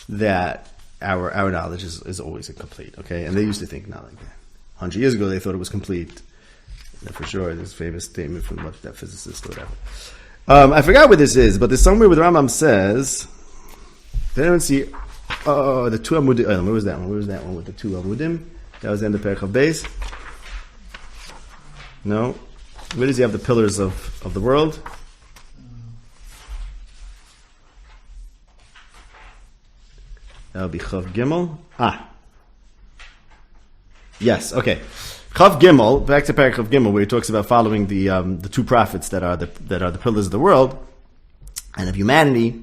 that our knowledge is always incomplete. Okay, and they used to think not like that. 100 years ago, they thought it was complete. For sure, this famous statement from that physicist or whatever. I forgot what this is, but there's somewhere where the Rambam says. Did anyone see? Oh, the two amudim. Where was that one? Where was that one with the two amudim? That was the end of Perek of Beis. No. Where does he have the pillars of the world? That would be Chav Gimel. Yes. Okay. Chav Gimel. Back to Perek of Gimel, where he talks about following the two prophets that are the pillars of the world and of humanity.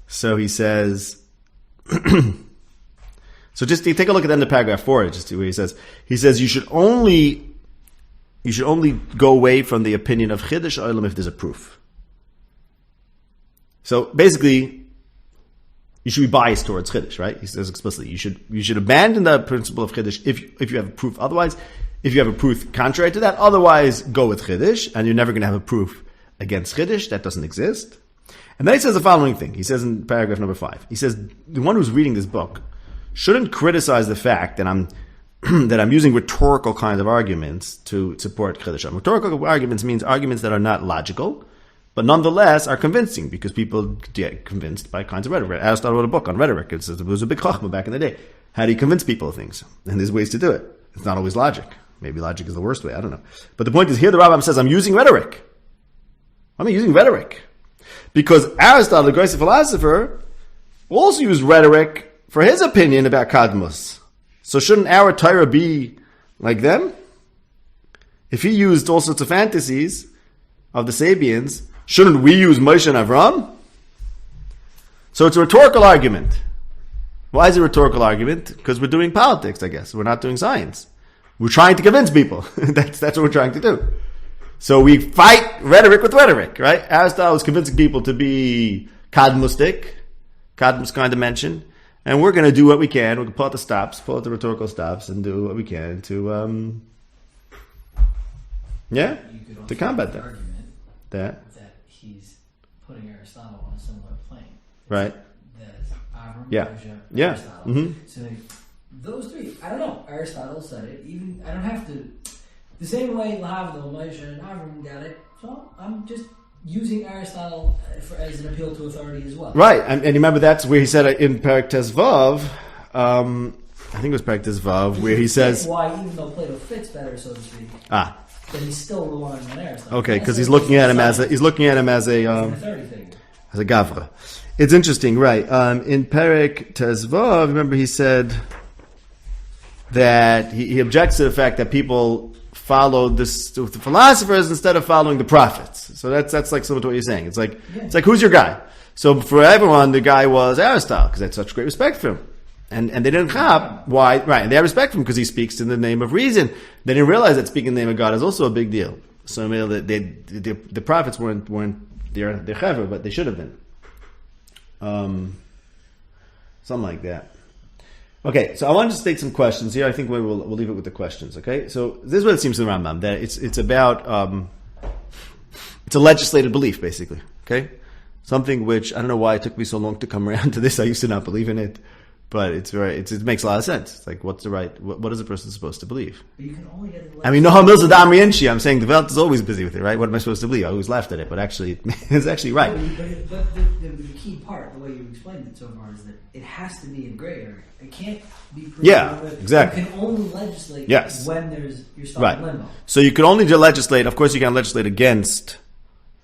So he says. So just take a look at the end of paragraph 4, just where he says you should only go away from the opinion of Chiddush Olam if there's a proof. So basically, you should be biased towards Chiddush, right? He says explicitly you should abandon the principle of Chiddush if you have a proof. Otherwise, if you have a proof contrary to that, otherwise go with Chiddush, and you're never going to have a proof against Chiddush. That doesn't exist. And then he says the following thing. He says in paragraph number 5. He says the one who's reading this book shouldn't criticize the fact that I'm using rhetorical kind of arguments to support Chiddush. Rhetorical arguments means arguments that are not logical, but nonetheless are convincing because people get convinced by kinds of rhetoric. Aristotle wrote a book on rhetoric. It was a big chachma back in the day. How do you convince people of things? And there's ways to do it. It's not always logic. Maybe logic is the worst way. I don't know. But the point is here the Rambam says I'm using rhetoric. I'm using rhetoric. Because Aristotle, the great philosopher, also used rhetoric for his opinion about Kadmus. So shouldn't our Torah be like them? If he used all sorts of fantasies of the Sabians, shouldn't we use Moshe and Avraham? So it's a rhetorical argument. Why is it a rhetorical argument? Because we're doing politics, I guess. We're not doing science. We're trying to convince people. That's what we're trying to do. So we fight rhetoric with rhetoric, right? Aristotle was convincing people to be kadmustic, kadmus kind of dimension, and we're going to do what we can. We're going to pull out the rhetorical stops, and do what we can to, to combat that. That he's putting Aristotle on a similar plane, right? That's Avraham, Moshe, yeah. Aristotle. Mm-hmm. So those three, I don't know. Aristotle said it. Even I don't have to. The same way Lahavdil, Moshe, and Avraham got it, so I'm just using Aristotle as an appeal to authority as well. Right, and you remember that's where he said in Perek Tezvav, I think it was Perek Tezvav, where he says... why, even though Plato fits better, so to speak, but he's still relying on Aristotle. Okay, because he's looking at him as a authority figure. As a gavra. It's interesting, right? In Perek Tezvav, remember he said that he objects to the fact that people followed the philosophers instead of following the prophets. So that's like similar to what you're saying. It's like who's your guy? So for everyone, the guy was Aristotle because they had such great respect for him, and they didn't have why right. And they had respect for him because he speaks in the name of reason. They didn't realize that speaking in the name of God is also a big deal. So the prophets weren't their chaver, but they should have been. Something like that. Okay, so I want to state some questions here. I think we'll leave it with the questions. Okay, so this is what it seems to the Rambam, that it's about it's a legislated belief, basically. Okay, something which I don't know why it took me so long to come around to this. I used to not believe in it, but it makes a lot of sense. It's like what is a person supposed to believe? But you can only get it. I mean, Noam Mills Adami Inshi. I'm saying the Welt is always busy with it, right? What am I supposed to believe? I always laughed at it, but actually, it's actually right. But the key part, the way you explained it so far, is that it has to be in gray area. It can't be proven. Yeah, exactly. You can only legislate when you're stuck in limbo. So you can only legislate. Of course, you can legislate against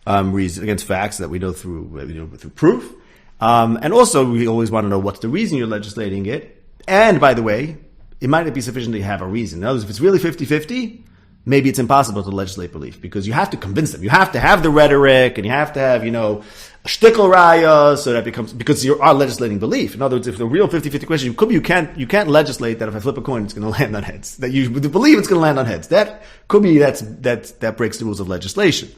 reason, against facts that we know through proof. And also, we always want to know what's the reason you're legislating it. And by the way, it might not be sufficient to have a reason. In other words, if it's really 50-50, maybe it's impossible to legislate belief because you have to convince them. You have to have the rhetoric and you have to have, a shtickle raya, so that becomes, because you are legislating belief. In other words, if the real 50-50 question, you can't legislate that if I flip a coin, it's going to land on heads. That you believe it's going to land on heads. That could be, that breaks the rules of legislation.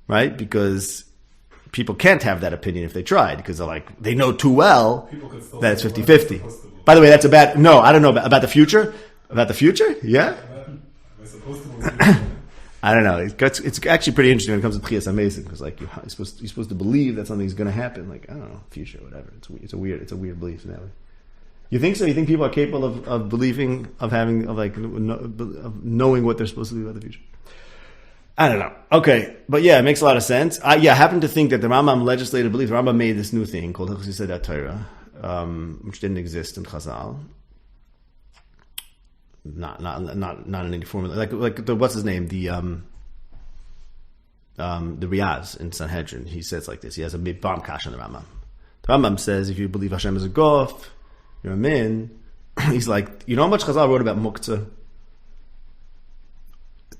Right? Because people can't have that opinion if they tried, because they know too well that it's 50-50. By the way, that's I don't know about the future. About the future? Yeah? I don't know. It's actually pretty interesting when it comes to Tchias HaMesim, because you're supposed to believe that something's going to happen. I don't know, future, whatever. It's a weird belief in that way. You think so? You think people are capable of believing, of knowing what they're supposed to do about the future? I don't know. Okay, but yeah, it makes a lot of sense. I happen to think that the Rambam legislated belief. The Rambam made this new thing called Legislated Torah, which didn't exist in Chazal. Not in any form. Like the, what's his name? The Riaz in Sanhedrin. He says like this. He has a big bomb kash on the Rambam. The Rambam says if you believe Hashem is a gof, you're a min. He's like, you know how much Chazal wrote about muktzah?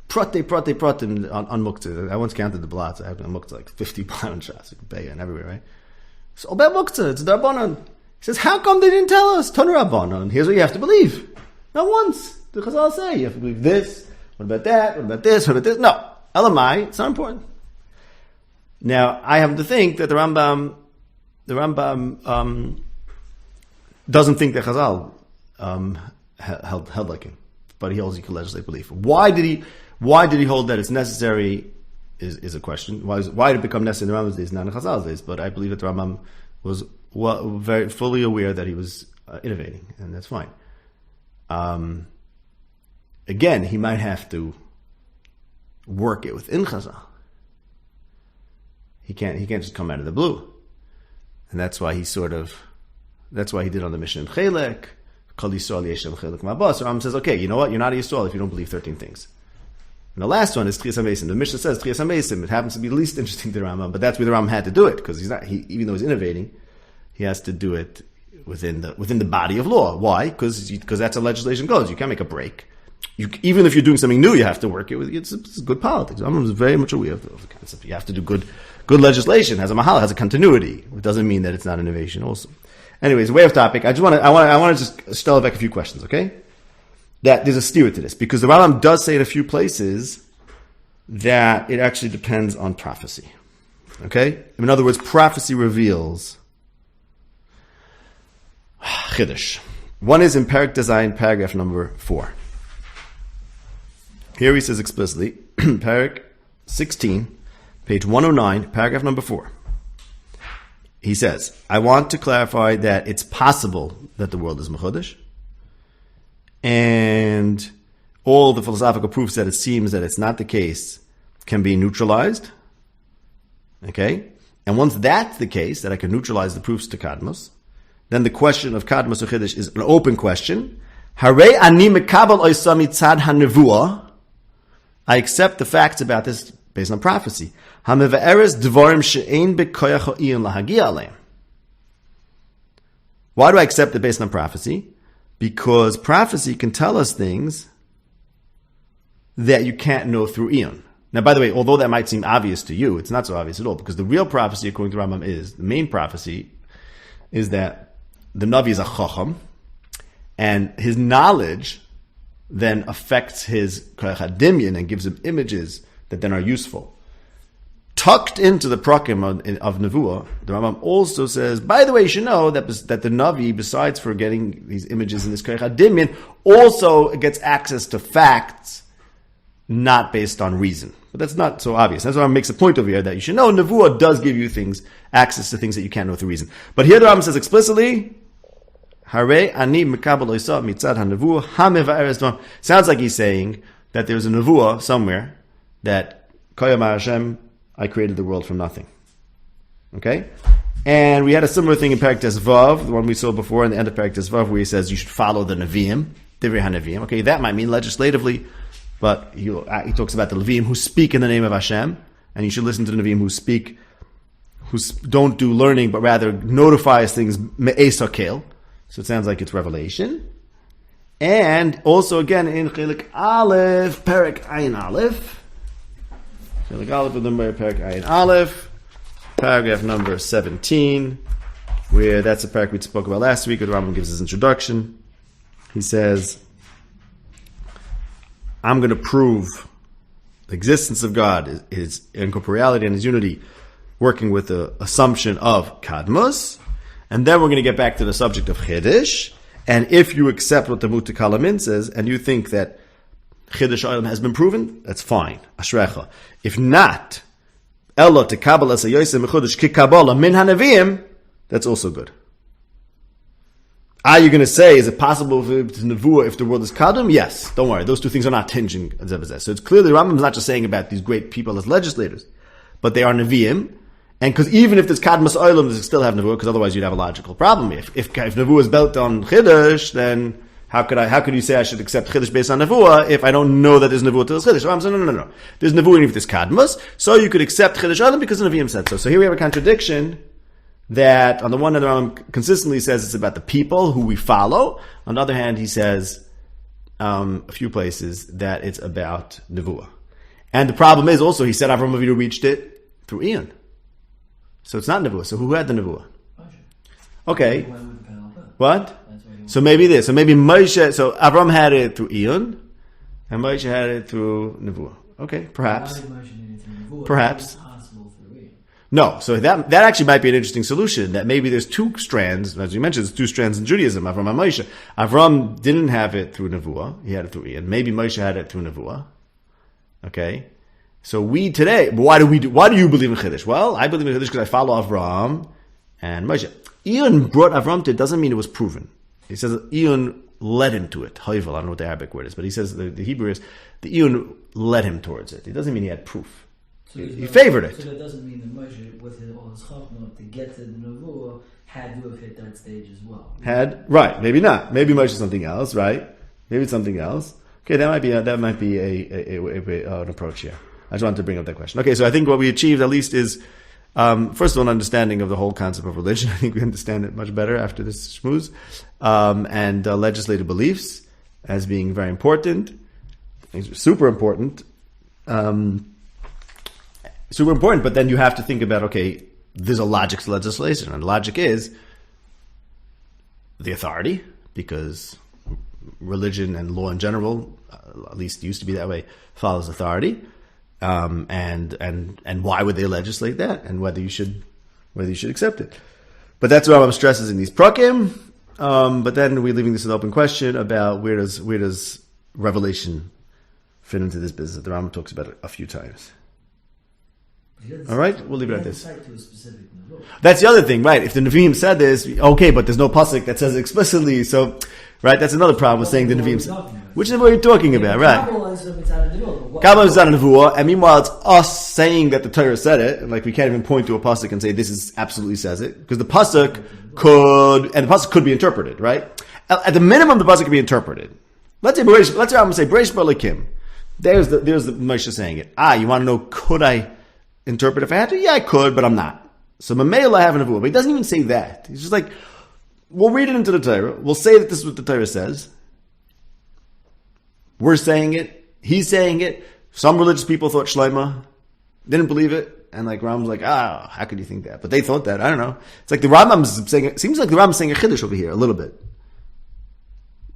Prate on muktzah. I once counted the blots. I have on muktzah like 50 pound shots, and everywhere, right? So about muktzah, it's Darbanan. He says, how come they didn't tell us? Ton Rabbanan. Here's what you have to believe. Not once. The Chazal say you have to believe this. What about that? What about this? What about this? No. Elamai, it's not important. Now, I happen to think that the Rambam doesn't think that Chazal held like him, but he holds you can legislate belief. Why did he hold that it's necessary? Is a question. Why did it become necessary in the Rambam's days, not in Chazal's days? But I believe that the Rambam was very fully aware that he was innovating, and that's fine. Again, he might have to work it within Chazal. He can't just come out of the blue, and that's why he did on the Mishnah in Chelek. Kol Yisrael Yeshem Chelek Ma'abas. So Rambam says, okay, you know what? You're not a Yisrael if you don't believe 13 things. And the last one is Tchias HaMesim. The Mishnah says Tchias HaMesim. It happens to be the least interesting to the Rambam, but that's where the Rambam had to do it, because even though he's innovating, he has to do it within the body of law. Why? Because that's how legislation goes. You can't make a break. Even if you're doing something new, you have to work it with. It's good politics. Rambam is very much aware of the concept. You have to do good legislation. Has a mahal, has a continuity. It doesn't mean that it's not innovation. Also, anyways, way off topic. I want to just stall back a few questions. Okay, that there's a steer to this because the Rambam does say in a few places that it actually depends on prophecy. Okay, in other words, prophecy reveals Chiddush. One is in Perek Design, paragraph number 4. Here he says explicitly, Perek 16, page 109, paragraph number 4. He says, I want to clarify that it's possible that the world is Mechudesh, and all the philosophical proofs that it seems that it's not the case can be neutralized. Okay? And once that's the case, that I can neutralize the proofs to Kadmos, then the question of Kadmos or Chiddush is an open question. Harei ani mekabel oisa mitzad hanevuah. I accept the facts about this based on prophecy. Hamevaeres dvarim she'ein bekoyach ha'iyun lahagia aleim. Why do I accept it based on prophecy? Because prophecy can tell us things that you can't know through Eon. Now, by the way, although that might seem obvious to you, it's not so obvious at all, because the real prophecy, according to Rambam, the main prophecy is that the Navi is a Chacham, and his knowledge then affects his Koyach and gives him images that then are useful. Tucked into the Prakim of Nevuah, the Rambam also says, by the way, you should know that the Navi, besides for getting these images in this Koyach also gets access to facts not based on reason. But that's not so obvious. That's why it makes a point over here that you should know Nevuah does give you access to things that you can't know through reason. But here the Rambam says explicitly, Harei ani mekabel oisa mitzad hanevuah hamevaeres dvarim. Sounds like he's saying that there's a Nevuah somewhere that Koyam Hashem, I created the world from nothing. Okay? And we had a similar thing in Perek Vav, the one we saw before in the end of Perek Vav, where he says you should follow the Nevi'im, Divrei HaNevi'im. Okay, that might mean legislatively, but he talks about the Levi'im who speak in the name of Hashem, and you should listen to the Nevi'im who don't do learning, but rather notify us things me'es hakel. So it sounds like it's revelation. And also again in Chelik Aleph, Perek Ayin Aleph. Chelik Aleph, number Perek Ayin Aleph, paragraph number 17, where that's the paragraph we spoke about last week, where the Rambam gives his introduction. He says, I'm going to prove the existence of God, his incorporeality and his unity, working with the assumption of Kadmus, and then we're going to get back to the subject of Chiddush. And if you accept what the Mutakalamin says, and you think that Chiddush Olam has been proven, that's fine. Ashrecha. If not, Ella te Kabbalah Sayyosem Mechudesh Ki Kabbalah Min Hanavim, that's also good. Are you going to say, is it possible for Nevuah if the world is Kadum? Yes. Don't worry. Those two things are not hinging. So it's clearly the Rambam is not just saying about these great people as legislators, but they are Nevi'im. And because even if there's Kadmas Olam, they still have Nevuah, because otherwise you'd have a logical problem. If Nevuah is built on Chiddush, then how could you say I should accept Chiddush based on Nevuah if I don't know that there's Nevuah to this Chiddush? So I'm saying, no. There's Nevuah even if there's Kadmas, so you could accept Chiddush Olam because the Nevi'im said so. So here we have a contradiction that on the one hand, the Rambam consistently says it's about the people who we follow. On the other hand, he says a few places that it's about Nevuah. And the problem is also, he said Avraham Avinu reached it through Ian. So it's not Nevuah. So who had the Nevuah? Okay. What? So maybe this. So maybe Moshe, so Avraham had it through Ian, and Moshe had it through Nevuah. Okay, perhaps. Perhaps. No, so that actually might be an interesting solution, that maybe there's two strands, as you mentioned, there's two strands in Judaism, Avraham and Moshe. Avraham didn't have it through Nevuah, he had it through Ian. Maybe Moshe had it through Nevuah. Okay? So we today, why do you believe in Chiddush? Well, I believe in Chiddush because I follow Avraham and Moshe. Ian brought Avraham to it, doesn't mean it was proven. He says Ian led him to it. Hoivel, I don't know what the Arabic word is, but he says the Hebrew is, the Ian led him towards it. It doesn't mean he had proof. So he favored it. So that doesn't mean that Moshe, with all his chachma, to get to the Nevuah, had to have hit that stage as well. Right? Maybe not. Maybe Moshe is something else, right? Maybe it's something else. Okay, that might be an approach here. I just wanted to bring up that question. Okay, so I think what we achieved at least is, first of all, an understanding of the whole concept of religion. I think we understand it much better after this schmooze, and legislative beliefs as being very important. Things are super important. Super important, but then you have to think about, okay, there's a logic to legislation, and logic is the authority, because religion and law in general, at least used to be that way, follows authority, and why would they legislate that, and whether you should accept it. But that's what I'm stresses in these prakim. But then we're leaving this an open question about where does Revelation fit into this business. The Rambam talks about it a few times. All right, we'll leave it at this. That's the other thing, right? If the Nevi'im said this, okay, but there's no pasuk that says it explicitly, so, right, that's another problem with saying the Nevi'im said. Which is what you're talking about, right? Kabbalah is not a Nevuah, and meanwhile it's us saying that the Torah said it, and like we can't even point to a pasuk and say this is absolutely says it, because the pasuk could be interpreted, right? At the minimum, the pasuk could be interpreted. Let's say I'm say Breish Balakim. There's the Moshe saying it. You want to know, could I interpret if I had to? Yeah, I could, but I'm not. So Mamela I have an Nevuah, but he doesn't even say that. He's just like, we'll read it into the Torah. We'll say that this is what the Torah says. We're saying it. He's saying it. Some religious people thought Shlomo didn't believe it, and like Rambam's like, how could you think that? But they thought that. I don't know. It's like the Rambam's saying. It seems like the Rambam's saying a chiddush over here a little bit.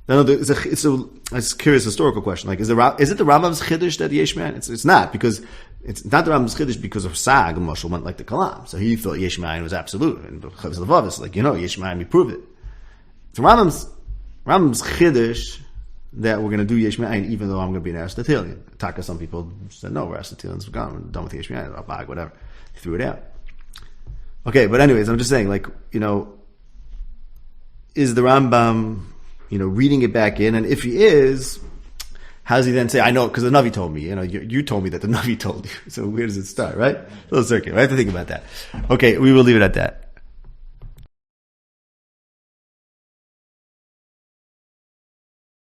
No, it's a curious historical question. Like, is it the Rambam's chiddush that Yesh Me'ayin? It's not, because it's not the Rambam's chiddush because of Sag and Moshe went like the Kalam. So he thought Yesh Me'ayin was absolute, and Chavz Levav like, Yesh Me'ayin, we proved it. So Rambam's chiddush that we're going to do Yesh Me'ayin, even though I'm going to be an Aristotelian. Taka, some people said, no, we're Aristotelians, we're gone, we're done with Yesh Me'ayin, whatever. They threw it out. Okay, but anyways, I'm just saying, like, is the Rambam, reading it back in, and if he is, how does he then say, I know, because the Navi told me, you told me that the Navi told you. So where does it start, right? Little circuit, right? I have to think about that. Okay, we will leave it at that.